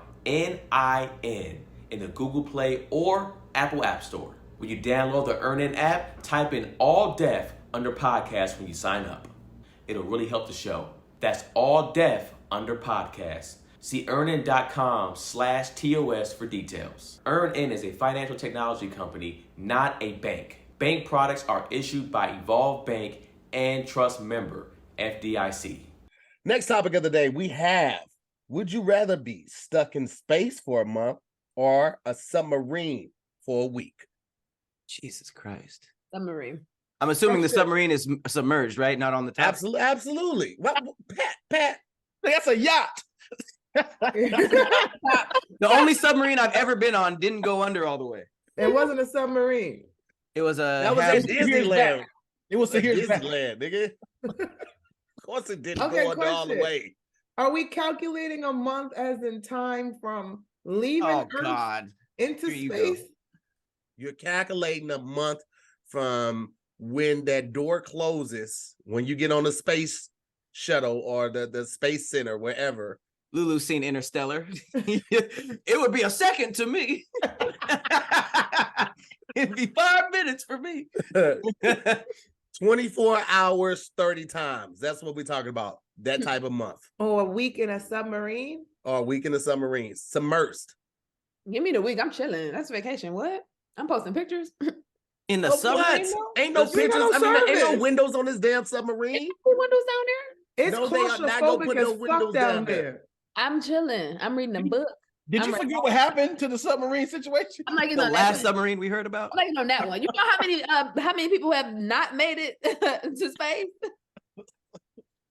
in the Google Play or Apple App Store. When you download the Earnin app, type in all deaf under podcast when you sign up. It'll really help the show. That's all deaf under podcast. See earnin.com/TOS for details. Earnin is a financial technology company, not a bank. Bank products are issued by Evolve Bank and Trust Member, FDIC. Next topic of the day, we have, would you rather be stuck in space for a month or a submarine for a week? Jesus Christ. Submarine. I'm assuming the That's it. submarine is submerged, right? Not on the top. Absolutely. Well, Pat, That's a yacht. The only submarine I've ever been on didn't go under all the way. It wasn't a submarine. It was a that was at Disneyland. It was to At hear Disneyland, nigga. Of course it didn't Okay, go under all the question. way. Are we calculating a month as in time from leaving Oh Earth God. into Here you go. space? You're calculating a month from when that door closes, when you get on the space shuttle or the space center, wherever. Lulu's seen Interstellar. It would be a second to me. It'd be 5 minutes for me. 24 hours, 30 times. That's what we're talking about. That type of month. Or a week in a submarine? Or a week in the submarine. Submersed. Give me the week. I'm chilling. That's vacation. What? I'm posting pictures. In the But submarine. what? Ain't no But we ain't pictures. got no I mean, ain't no service. windows on this damn submarine. The windows down there. It's No, they are not gonna put claustrophobic no as windows fuck down down there. there. I'm chilling. I'm reading a book. Did you I'm forget what happened to the submarine situation? I'm like, The last submarine we heard about. I'm like, on that one. You know how many people have not made it to space?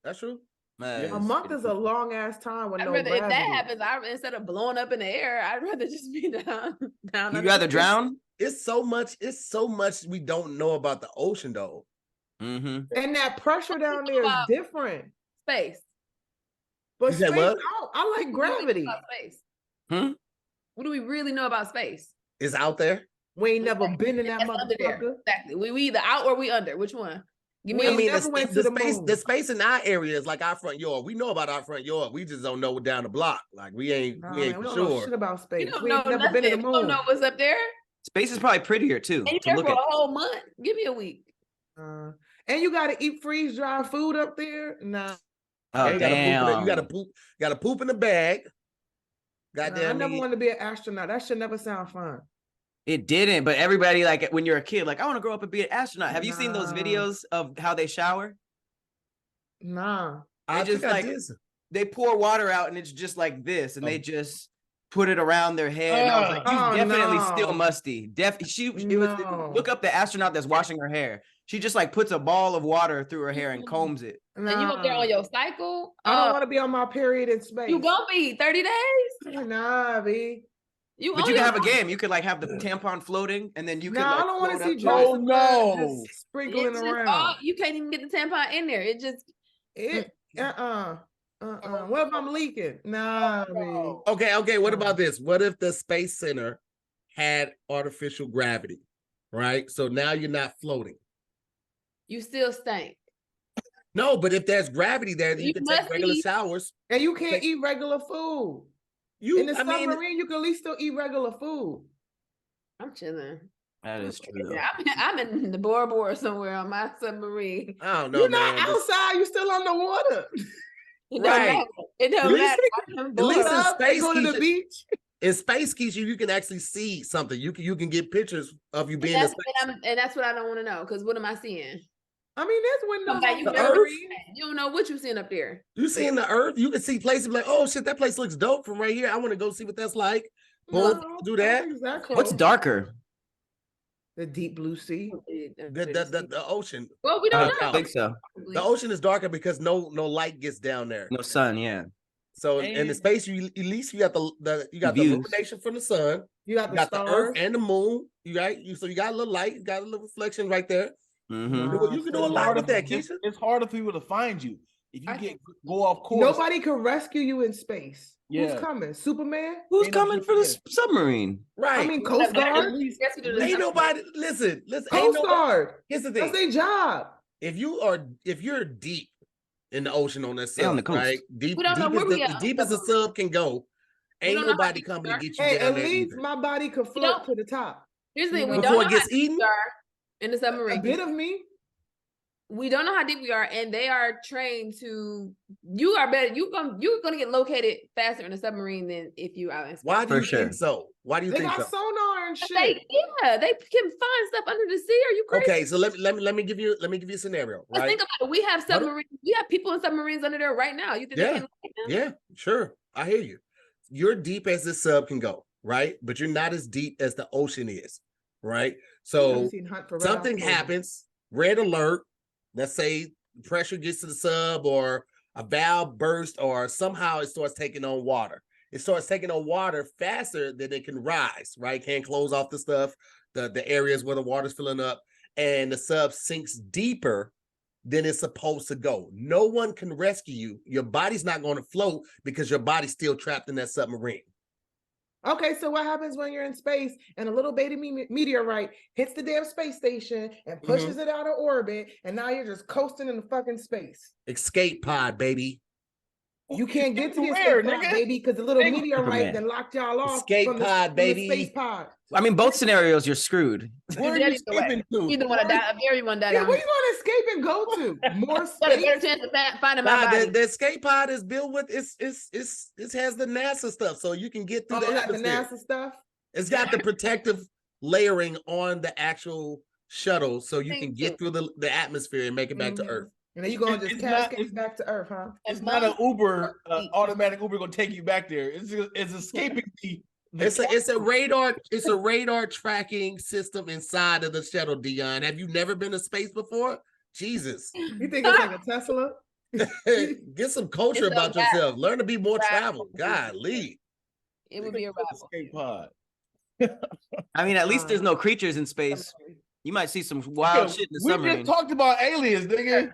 That's true. Man, A month is a long ass time with I'd no rather, if that gravity. happens, instead of blowing up in the air, I'd rather just be down. You'd under rather the- drown? It's so much we don't know about the ocean though. Mm-hmm. And that pressure down there is different. Space. But You said space, what? I like gravity. About space. Hmm? What do we really know about space? It's out there. We ain't never been in that That's under there. motherfucker. Exactly. We either out or we under. Which one? Give me. We a I mean, never went to the the space, moon. the space in our area is like our front yard. We know about our front yard. We just don't know down the block. Like we ain't Nah, for man, we don't know shit sure. about space. You don't We know ain't never nothing. been to the You moon. don't know what's up there. Space is probably prettier too And to you're there look for at. a whole month. Give me a week. And you gotta eat freeze dry food up there. Nah, Oh You damn! gotta poop in the bag. I Goddamn, never nigga. wanted to be an astronaut. That should never sound fun. It didn't, but everybody, like when you're a kid, like I want to grow up and be an astronaut. Have you seen those Nah. videos of how they shower? Nah. I just think I like- did. they pour water out and it's just like this, and they just put it around their head. And I was like, you definitely still musty. Look up the astronaut that's washing her hair. She just like puts a ball of water through her hair and combs it. And you up there on your cycle? I don't want to be on my period in space. You gonna be 30 days? Nah, B. But you can have a game. You could like have the tampon floating, and then you can. I don't want to see just sprinkling around. You can't even get the tampon in there. It just. What if I'm leaking? Nah, B. Okay. What about this? What if the Space Center had artificial gravity, right? So now you're not floating. You still stink. No, but if there's gravity there, you can take regular showers. And you can't eat regular food. In the submarine, you can at least still eat regular food. I'm chilling. That is true. Yeah, I'm in the Bora Bora somewhere on my submarine. I don't know. You're not outside. You're still on the water. It don't matter. It don't matter. At least in space, go to the beach. In space, Keysha, you can actually see something. You can get pictures of you being in space. And that's what I don't want to know. Because what am I seeing? I mean, there's windows. You don't know what you're seeing up there. You seeing the Earth? You can see places like, oh shit, that place looks dope from right here. I want to go see what that's like. Boom, do that. What's darker? The deep blue sea. The ocean. Well, we don't know. I think so. The ocean is darker because no light gets down there. No sun, yeah. So in the space, at least you got the illumination from the sun. You got the Earth and the moon. You got a little light. You got a little reflection right there. Mm-hmm. You can do a lot with that, Keysha. It's harder for people to find you if you go off course. Nobody can rescue you in space. Yeah. Who's coming? Superman? Who's coming for the submarine? Right. I mean, Coast Guard. Ain't nobody. Listen. Coast Guard. Here's the thing. That's their job. If you're deep in the ocean on that sub, on the coast. right? Deep as the sub can go. Ain't nobody coming to get you down there. At least my body could float to the top. Here's the thing: we don't know how deep we are in the submarine. A bit of me. We don't know how deep we are, and they are trained to. You are better. You're gonna get located faster in a submarine than if you out in space. Why do you think so? Why do you think so? They got sonar and shit. They can find stuff under the sea. Are you crazy? Okay, so let me give you a scenario. Right? Think about it. We have submarines. We have people in submarines under there right now. You think they can locate them? Yeah, sure. I hear you. You're deep as the sub can go, right? But you're not as deep as the ocean is, right? So something happens, red alert. Let's say pressure gets to the sub or a valve burst or somehow it starts taking on water. It starts taking on water faster than it can rise, right? Can't close off the stuff, the areas where the water's filling up, and the sub sinks deeper than it's supposed to go. No one can rescue you. Your body's not going to float because your body's still trapped in that submarine. Okay, so what happens when you're in space and a little baby meteorite hits the damn space station and pushes it out of orbit, and now you're just coasting in the fucking space? Escape pod, baby. You can't get to the escape pod, baby, because the little meteorite that locked y'all off. Escape pod, baby. Space pod. I mean, both scenarios, you're screwed. Where are you escaping to? Either one of that. Everyone died. Yeah, where you going to escape and go to? More space. Better chance to find my body. The escape pod is built with it has the NASA stuff, so you can get through the atmosphere. The NASA stuff. It's got the protective layering on the actual shuttle, so you can get through the atmosphere and make it back to Earth. And then you're going to just cascade back to Earth, huh? It's not an Uber, automatic Uber going to take you back there. It's escaping the It's a radar tracking system inside of the shuttle, Dion. Have you never been to space before? Jesus. You think it's like a Tesla? Get some culture about yourself. Learn to be more travel. Golly. It would be a escape pod. I mean, at least there's no creatures in space. You might see some wild shit in the submarine. We just talked about aliens, nigga.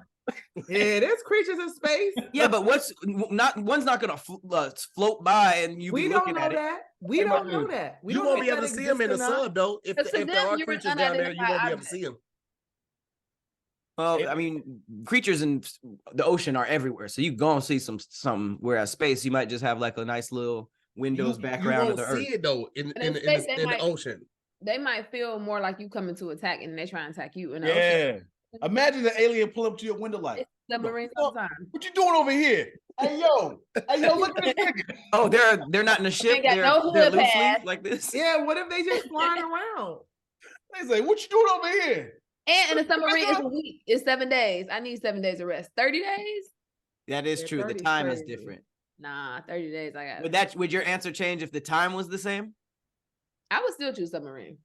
Yeah, there's creatures in space. Yeah, but one's not gonna float by and you be looking at it. We don't know that. You won't be able to see them in the sub, though. If there are creatures down there, you won't be able to see them. Well, I mean, creatures in the ocean are everywhere, so you gonna see some. Whereas space, you might just have like a nice little Windows background of the Earth. You won't see it though in the ocean. They might feel more like you coming to attack, and they try and attack you in the ocean. Imagine the alien pull up to your window like, submarines all the time. What you doing over here? Hey yo, look at this nigga. Oh, they're not in a ship. They're loosely like this. Yeah, what if they just flying around? They say, what you doing over here? And in a submarine, it's a week. It's 7 days. I need 7 days of rest. 30 days? That is Yeah, true. The 30 's time is crazy. different. Nah, 30 days. I got. Would your answer change if the time was the same? I would still choose submarine.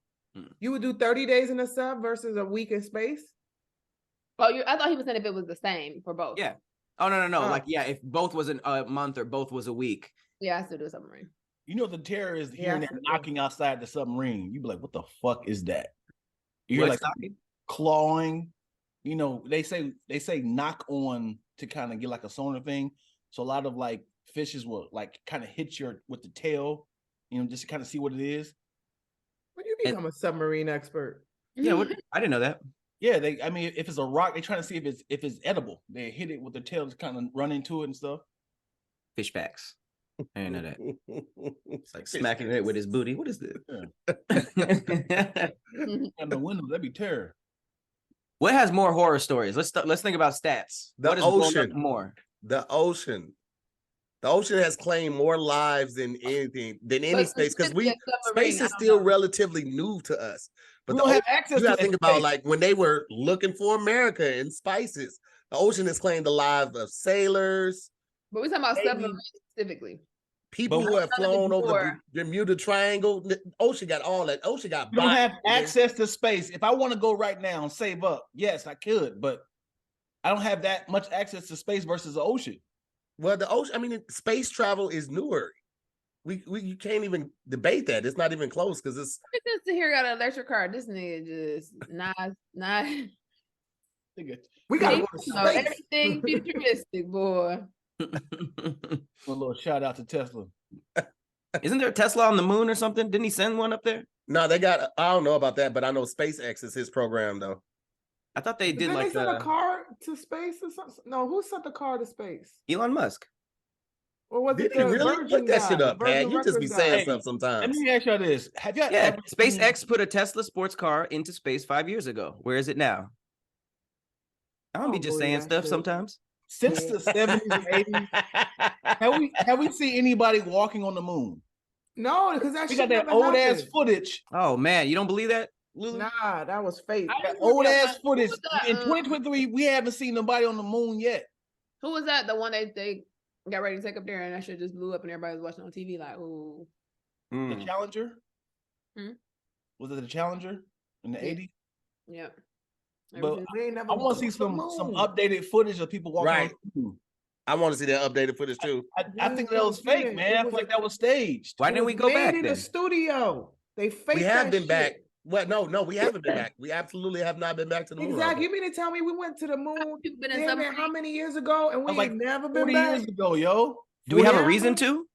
You would do 30 days in a sub versus a week in space? Oh, I thought he was saying if it was the same for both. Yeah. Oh no. Oh. Like if both was a month or both was a week. Yeah, I still do a submarine. You know the terror is Yeah, hearing I that feel knocking outside the submarine. You be like, what the fuck is that? You hear What's like knocking? clawing. You know, they say knock on to kind of get like a sonar thing. So a lot of like fishes will like kind of hit your with the tail, you know, just to kind of see what it is. When you become a submarine expert? Yeah, I didn't know that. Yeah, I mean, if it's a rock, they're trying to see if it's edible. They hit it with their tail to kind of run into it and stuff. Fish backs. I didn't know that. It's like smacking it with his booty. What is this? Yeah. And the windows, that'd be terror. What has more horror stories? Let's think about stats. The What is blown ocean. up more? The ocean. The ocean has claimed more lives than anything, than any space, because space is still relatively new to us. But We the don't have ocean, access you gotta to think that about space. like when they were looking for America and spices, the ocean has claimed the lives of sailors, But we're talking about Maybe- submarines specifically. people But who have none of flown it over the before. Bermuda Triangle. The ocean got all that. Ocean got You don't have bodies. access to space. If I want to go right now and save up, yes, I could, but I don't have that much access to space versus the ocean. Well, the ocean, I mean, space travel is newer. You can't even debate that. It's not even close because it's Just to hear got an electric car. This nigga just not. We gotta go to know space. everything futuristic, boy. A little shout out to Tesla. Isn't there a Tesla on the moon or something? Didn't he send one up there? no, they got. I don't know about that, but I know SpaceX is his program though. I thought they did Didn't like they send a car to space or something? No, who sent the car to space? Elon Musk. Or was Did it he the really? Virgin Look that guy, shit the up, Pat. Virgin You just be Records saying guy? stuff Let sometimes. me ask y'all this: have y'all Yeah, ever seen- SpaceX put a Tesla sports car into space 5 years ago. Where is it now? I don't be don't just believe saying that stuff shit. sometimes. since the 70s and 80s? Have we seen anybody walking on the moon? No, because that We shit got that never old ass happened. footage. Oh man, you don't believe that, Lulu? Nah, that was fake. I That just remember old ass that- footage. who was that, In 2023, we haven't seen nobody on the moon yet. Who was that? The one they got ready to take up there, and that shit just blew up, and everybody was watching on TV like, ooh. The Mm. Challenger? Hmm? Was it the Challenger in the Yeah. 80s? Yep. But We ain't never I want to been see to the some moon. updated footage of people walking Right. on the moon. I want to see that updated footage too. I think that was fake, man. I feel like that was staged. Why It didn't we was go made back in then? a studio. They faked We have that been shit. back. Well, no, we haven't been back. We absolutely have not been back to the moon. Exactly. You mean to tell me we went to the moon People been in damn near submarines. how many years ago and we That was like ain't never 40 been back? years ago, yo. Do we have a Yeah. reason to?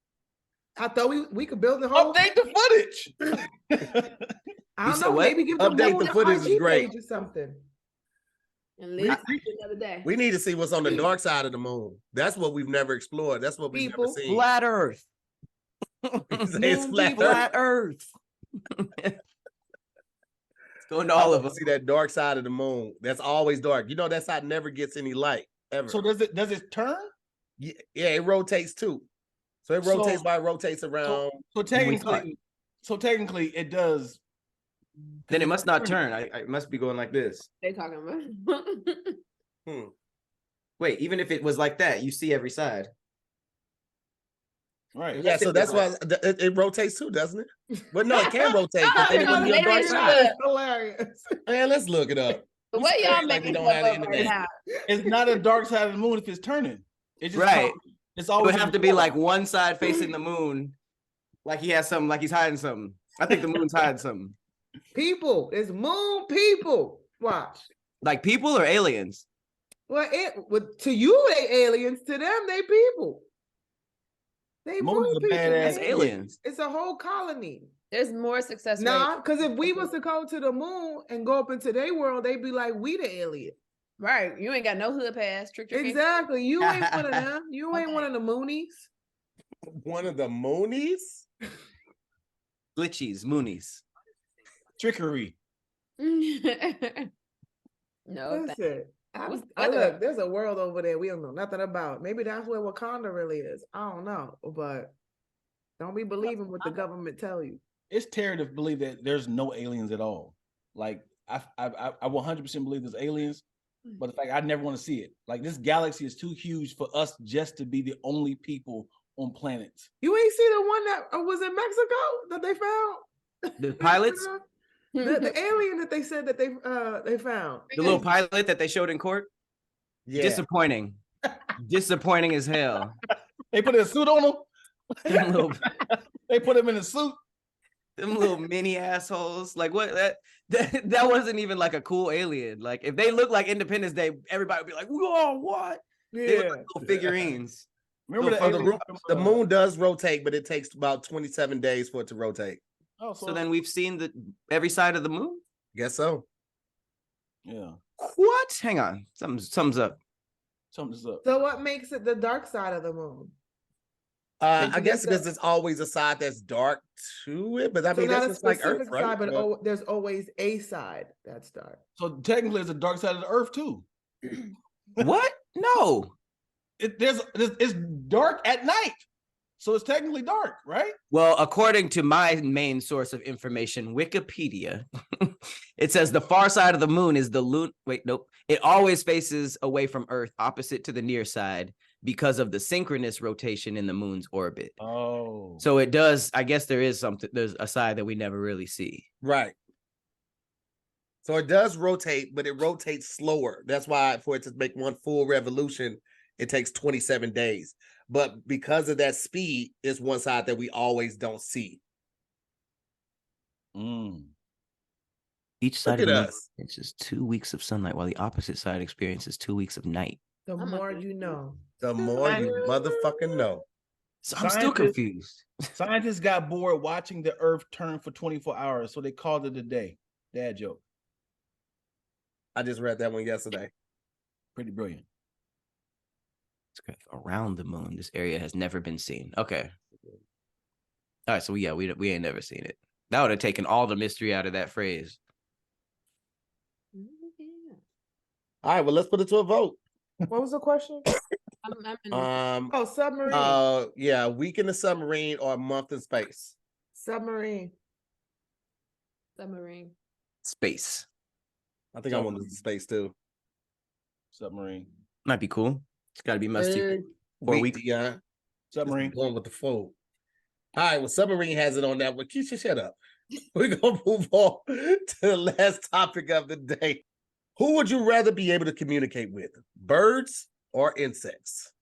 I thought we could build the whole. Update the footage. I You don't said know. what? Maybe give Update moon the an footage is IG great. page or something. And live another day. We need to see what's on the dark side of the moon. That's what we've never explored. That's what we've People, never seen. Flat Earth. You say it's moon flat people. Earth. Flat Earth. It's going to I all want of to us. see that dark side of the moon. That's always dark. You know that side never gets any light ever. So does it turn? yeah, it rotates too. So it rotates while it rotates around. So technically it does. Then it must not turn. I must be going like this. They talking about. Wait, even if it was like that, you see every side. Right. Yeah, so that's why it rotates too, doesn't it? But no, it can rotate. 'Cause then it wouldn't be a dark Hilarious. side. That's hilarious. Man, let's look it up. The You way say y'all like we making don't stuff have the up right internet. now. It's not a dark side of the moon if it's turning. It just Right. It's It always would have to be like one side facing the moon, like he has something, like he's hiding something. I think the moon's hiding something. People, it's moon people. Watch. Like people or aliens? Well, to you they aliens. To them they people. They Moon moon is a people. badass That's man. aliens. It's a whole colony. There's more success Nah, rate. because if we was to go to the moon and go up into their world, they'd be like, we the alien. Right. You ain't got no hood pass. Trick. Exactly. You ain't one of them. You ain't one of the Moonies. One of the Moonies? Glitchies, moonies. trickery. No. Listen, What's the I other- look, there's a world over there we don't know nothing about. Maybe that's where Wakanda really is. I don't know, but don't be believing what the government tell you. It's terrible to believe that there's no aliens at all. Like I 100% believe there's aliens, But the fact I never want to see it. Like this galaxy is too huge for us just to be the only people on planets. You ain't see the one that was in Mexico that they found? The pilots? The alien that they said that they found. The little pilot that they showed in court? Yeah. Disappointing. Disappointing as hell. They put a suit on him. Them little, They put him in a suit. them little mini assholes. Like what that wasn't even like a cool alien. Like if they look like Independence Day, everybody would be like, whoa, what? They look Yeah. like little figurines. Remember So the, alien the from, moon does rotate, but it takes about 27 days for it to rotate. Oh, So then we've seen every side of the moon? Guess so. yeah, What? Hang on. Something's up. something's up. So what makes it the dark side of the moon? I guess because there's always a side that's dark to it, but I mean So not that's a just like specific Earth, right? side, but there's always a side that's dark. So technically, it's the dark side of the Earth too. What? No. It's dark at night, so it's technically dark, right? Well, according to my main source of information, Wikipedia, it says the far side of the moon is the Wait, nope. It always faces away from Earth, opposite to the near side, because of the synchronous rotation in the moon's orbit. Oh, So it does. I guess there's a side that we never really see. Right. So it does rotate, but it rotates slower. That's why for it to make one full revolution, it takes 27 days. But because of that speed, it's one side that we always don't see. Each side Look of the at moon us. experiences 2 weeks of sunlight, while the opposite side experiences 2 weeks of night. The Oh my more goodness. you know. The more you motherfucking know. So I'm still Scientists- confused. scientists got bored watching the Earth turn for 24 hours, so they called it a day. Dad joke. I just read that one yesterday. Pretty brilliant. Around the moon, this area has never been seen. Okay. All right, so we ain't never seen it. That would have taken all the mystery out of that phrase. All right, well, let's put it to a vote. What was the question? I'm in Oh, submarine. Yeah, a week in the submarine or a month in space. Submarine. submarine. Space. I think I want the space too. Submarine. Might be cool. It's got to be musty. Hey, For a week, week. yeah. Submarine. Going with the fold. All right, well, submarine has it on that one. Keisha, shut up. We're gonna move on to the last topic of the day. Who would you rather be able to communicate with? Birds or insects?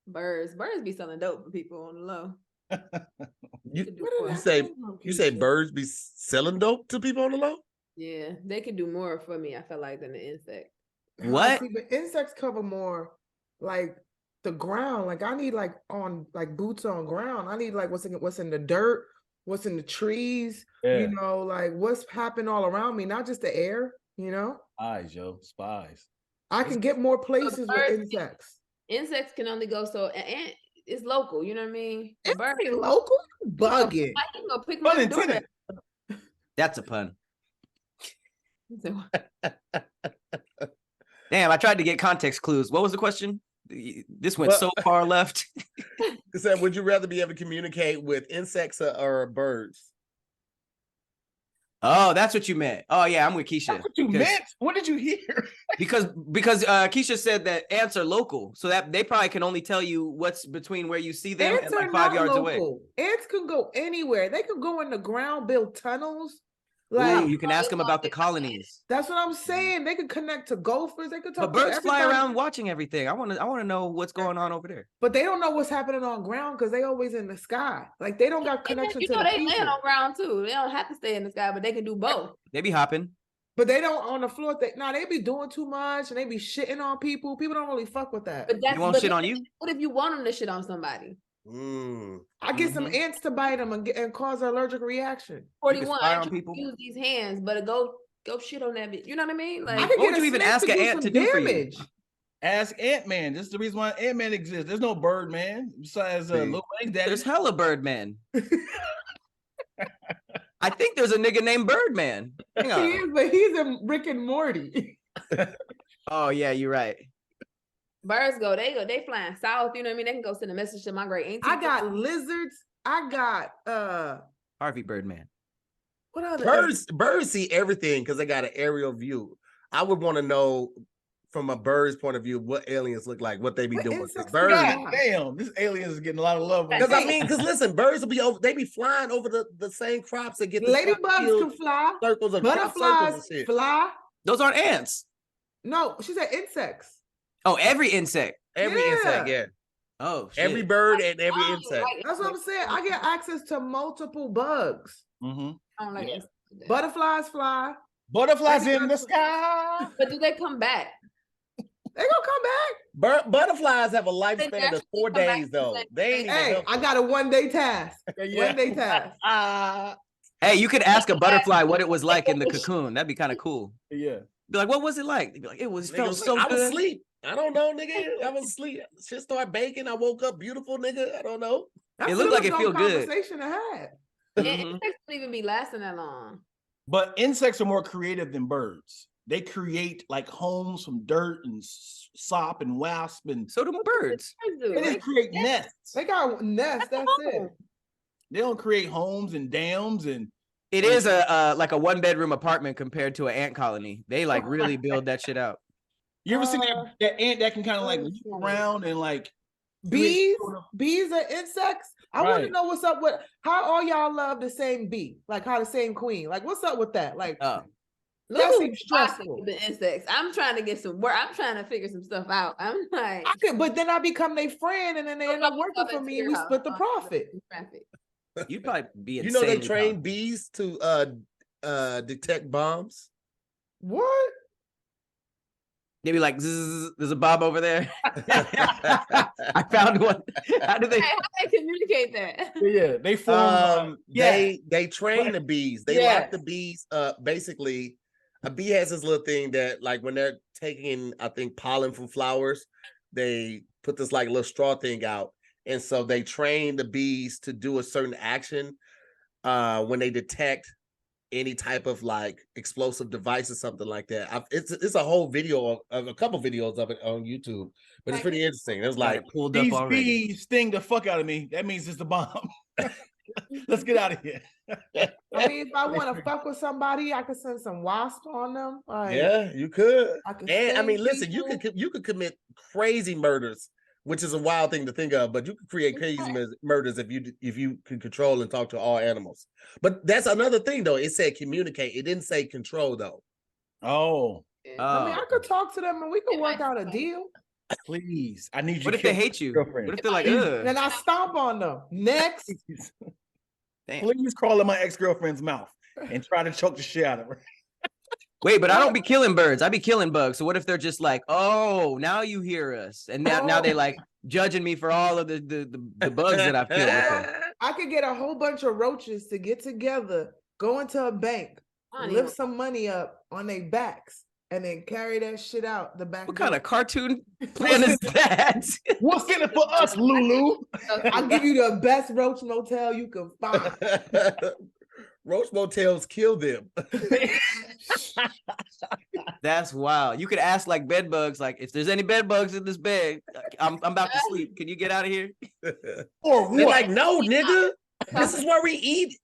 Birds. Birds be selling dope for people on the low. You, Could do you more. say birds be selling dope to people on the low? Yeah, they could do more for me, I feel like, than the insect. What? See, but insects cover more like the ground. Like I need like boots on ground. I need like what's in the dirt, what's in the trees, Yeah. you know, like what's happening all around me, not just the air, you know. Spies, yo. Spies. I can get more places with birds- insects. Insects can only go so, and it's local, you know what I mean? The bird, Ain't local bugging. I can go pick Pun my intended. That's a pun. door. Damn, I tried to get context clues. What was the question? This went so far left. It said, would you rather be able to communicate with insects or birds? Oh, that's what you meant. Oh yeah, I'm with Keisha. That's what you Because- meant. What did you hear? Because Keisha said that ants are local, so that they probably can only tell you what's between where you see them Ants and are like 5 not yards away. local. Ants can go anywhere. They could go in the ground, build tunnels. Ooh, Like you can ask them about the colonies. that's what I'm saying. They could connect to gophers. They could talk But to birds fly everybody. around watching everything. I want to know what's going on over there. But they don't know what's happening on ground because they always in the sky. Like they don't got connection You to know, the they people. land on ground too. They don't have to stay in the sky, but they can do both. They be hopping. But they don't on the floor. They be doing too much and they be shitting on people. People don't really fuck with that. But that's You won't but shit on then- you? What if you want them to shit on somebody? I get some Mhm. ants to bite them and cause an allergic reaction. 41. spy I on can people? use these hands, but go shit on that bitch. You know what I mean? Like I could What get would a you even snake ask to an do ant some to do for you? damage. Ask Ant-Man. This is the reason why Ant-Man exists. There's no Birdman besides See. Lil Wayne's daddy. There's hella Birdman. I think there's a nigga named Birdman. Hang He on. is, but he's in Rick and Morty. Oh yeah, you're right. birds they flying south. You know what I mean? They can go send a message to my great auntie. I got lizards. I got Harvey Birdman. what other Birds see everything because they got an aerial view. I would want to know from a bird's point of view what aliens look like, what they be What doing. insects Birds, do God damn, this alien is getting a lot of love. because I mean, because listen, birds will be over. They be flying over the same crops that get the Ladybugs can fly. circles of crop circles and Butterflies shit. fly. Those aren't ants. No, she said insects. Oh, every insect. Every insect, yeah. Oh, shit. Every bird and every insect. That's what I'm saying. I get access to multiple bugs. Mm-hmm. I don't like Yeah. insects. Butterflies fly. Butterflies in the sky. But do they come back? They gonna come back. Butterflies have a lifespan of naturally 4 come back days, to though. the They ain't even Hey, help. I got a 1-day task. Yeah. 1-day task. Hey, you could ask a butterfly what it was like in the cocoon. That'd be kind of cool. Yeah. Be like, what was it like? They'd be like, it was felt Nigga, so I was good. asleep. I don't know, nigga. I was asleep. Shit started baking. I woke up beautiful, nigga. I don't know. That's It looked like still it a feel good. Conversation to have. And Mhm. insects don't even be lasting that long. But insects are more creative than birds. They create like homes from dirt and sop and wasp, and So do birds. they just create nests. They got nests. That's it. They don't create homes and dams and It is a like a 1-bedroom apartment compared to an ant colony. They like really build that shit out. you ever seen that ant that can kind of like leap around and like Bees, bees are insects. I want to Right. know what's up with how all y'all love the same bee, like how the same queen. Like, what's up with that? Like, that Lulu seems boxing stressful. with the insects. I'm trying to get some work. I'm trying to figure some stuff out. I'm like, I could, but then I become their friend, and then they end up working for me, and we split the profit. Traffic. You'd probably be You know they insanely train talented. bees to detect bombs. What? They'd be like, "Zzz, there's a bomb over there. I found one. How do they? Hey, how they communicate that? yeah, they form. They train the bees. They lock Yes. the bees up. Basically, a bee has this little thing that, like, when they're taking, I think, pollen from flowers, they put this like little straw thing out, and so they train the bees to do a certain action when they detect any type of like explosive device or something like that. It's a whole video of a couple videos of it on YouTube, but it's pretty interesting. It was Got like it pulled up These already. bees sting the fuck out of me. That means it's a bomb. Let's get out of here. I mean, if I want to fuck with somebody, I could send some wasp on them. Like, yeah, you could. I could And I sting mean, listen, people. you could commit crazy murders, which is a wild thing to think of, but you could create crazy murders if you can control and talk to all animals. But that's another thing, though. It said communicate. It didn't say control, though. Oh, I mean, I could talk to them, and we could It work might out a be. deal. please. I need you What to if they kill my hate you? girlfriend. What if they're like, Please. ugh? Then I stomp on them. Next. Damn. Please crawl in my ex-girlfriend's mouth and try to choke the shit out of her. Wait, but I don't be killing birds. I be killing bugs. So what if they're just like, oh, now you hear us, and now they like judging me for all of the bugs that I've killed before. I could get a whole bunch of roaches to get together, go into a bank, I don't lift even- some money up on their backs, and then carry that shit out the back. What kind door. of cartoon plan is that? What's in it for us, Lulu? I'll give you the best roach motel you can find. Roach motels kill them. That's wild. You could ask like bed bugs, like if there's any bed bugs in this bed, I'm about to sleep. Can you get out of here? Or They're what? like, no, nigga. This is where we eat.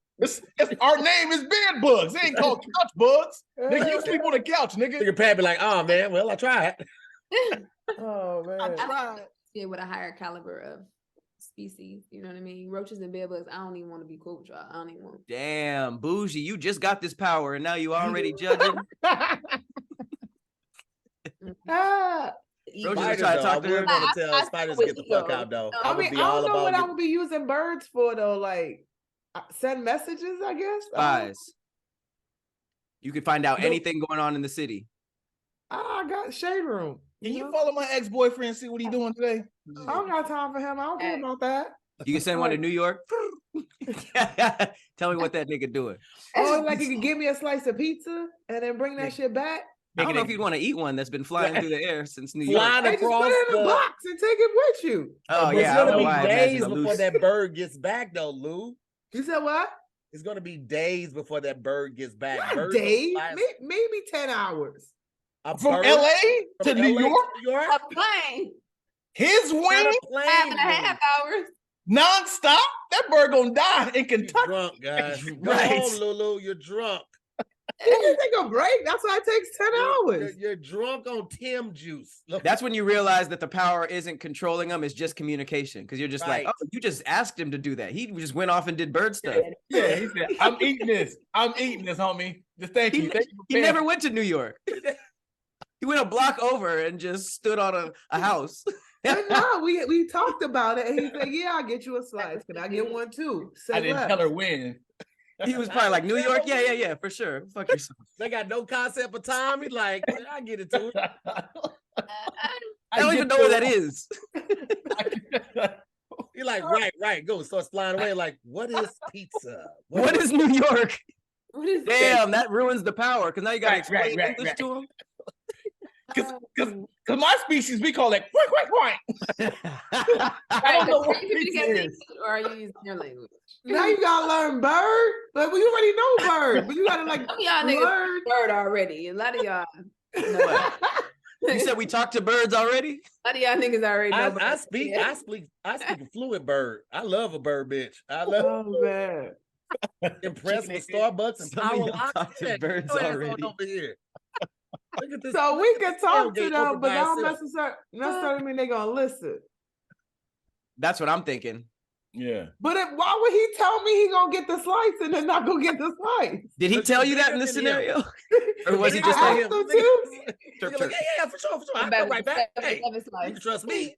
Our name is bed bugs. They ain't called couch bugs. Nigga, you sleep on the couch, nigga. Nigga Pat be like, oh man, well, I tried. Oh man. Yeah, with a higher caliber of species. You know what I mean? Roaches and bedbugs. I don't even want to be cool with y'all. I don't even want. Damn, bougie, you just got this power and now you already judging. Ah, Roaches are Spiders, trying to though, talk I to her. would want to I tell spiders to get the fuck out, though. I I I would mean, be I all don't know what I about would be using birds for though. Like, send messages, I guess. Spies. You could find out You know- anything going on in the city. I got shade room. Can you know? follow my ex-boyfriend and see what he doing today? I don't got time for him. I don't care about that. You can send one to New York. Tell me what that nigga doing. Oh, like you could give me a slice of pizza and then bring that shit back. I don't know if you'd want to eat one that's been flying through the air since New York. Flying Hey, just put across it in a the- box and take it with you. Oh But yeah, I it's don't know gonna why I be imagine days a before loose. that bird gets back, though, Lou. You said what? It's gonna be days before that bird gets back. Not Birds don't days, fly- maybe 10 hours. a From bird LA to from New LA York? New York? A plane. His Not wing a plane, 5.5 hours. nonstop? That bird gonna die in Lou. You Kentucky. drunk, guys. Go Right. home, Lulu. You're drunk. You can take a break. That's why it takes 10 hours. You're drunk on Tim juice. Look, That's when you realize that the power isn't controlling them; it's just communication. Because you're just like, Right. oh, you just asked him to do that. He just went off and did bird stuff. Yeah, he said, I'm eating this, homie. Just thank you. Thank you for He paying. never went to New York. He went a block over and just stood on a house. But no, we talked about it, and he said, "Yeah, I'll get you a slice. Can I get one too?" I didn't tell her when. He was probably like, New York? Yeah, for sure. Fuck yourself. they got no concept of time. He's like, I get it to it. I don't even know where that is. You're like, right. Go starts flying away. Like, what is pizza? What is New York? What is Damn, that ruins the power. Because now you got to Right, explain right, English right. to him. Because my species, we call it quack. I don't know what Are you pizza communicating is. or are you using your language? Now you gotta learn bird, but we already know bird. But you gotta like Some of y'all niggas learn. bird already. A lot of y'all know What? You said we talked to birds already? A lot of y'all niggas already know. I bird. speak Yeah. a fluent bird. I love a bird, bitch. I love Oh man. impressed with Starbucks and Some of Power y'all Lock. talk to Get birds your ass on already. over here. Look at this. So we can talk to tailgate them, open but by that don't itself. necessarily mean they're gonna listen. That's what I'm thinking. Yeah. But why would he tell me he gonna get the slice and then not gonna get the slice? Did he But tell you're you that in bigger this than him. scenario? Or was he I just like, asked him to. You're chirp, like, chirp? yeah, for sure. I Come come back right with back. seven Hey, you slices. can trust me.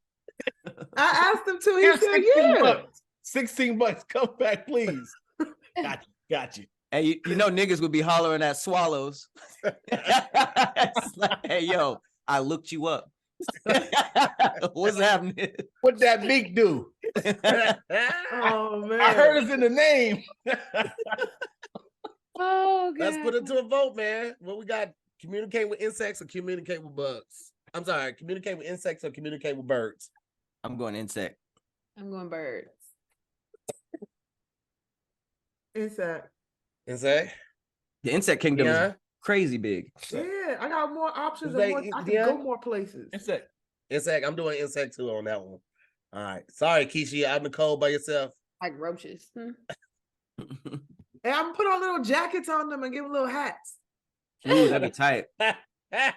I asked him to. He Here's said, 16 "Yeah." bucks. 16 bucks. Come back, please. Got you. Hey, you know niggas would be hollering at swallows. It's like, hey, yo, I looked you up. What's happening? What that beak do? Oh man. I heard it's in the name. Oh god. Let's put it to a vote, man. What we got? Communicate with insects or communicate with bugs? I'm sorry, communicate with insects or communicate with birds? I'm going insect. I'm going birds. Insect. Insect? The insect kingdom is Yeah. crazy big. Yeah, I got more options They- and more, I can yeah. go more places. Insect. Insect. I'm doing insect too on that one. All right. Sorry, Keysha, you're out in the cold by yourself. Like roaches. And I'm put on little jackets on them and give them little hats. Ooh, that'd be tight. I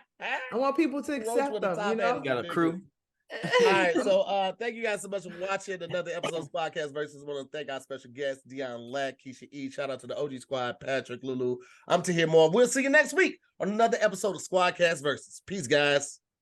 want people to Roach accept with a them, top you know? hat. You got a crew. All right, so thank you guys so much for watching another episode of Podcast Versus. I want to thank our special guest, Dion Lack, Keysha E. Shout out to the OG squad, Patrick, Lulu. I'm to hear more. We'll see you next week on another episode of Squadcast Versus. Peace, guys.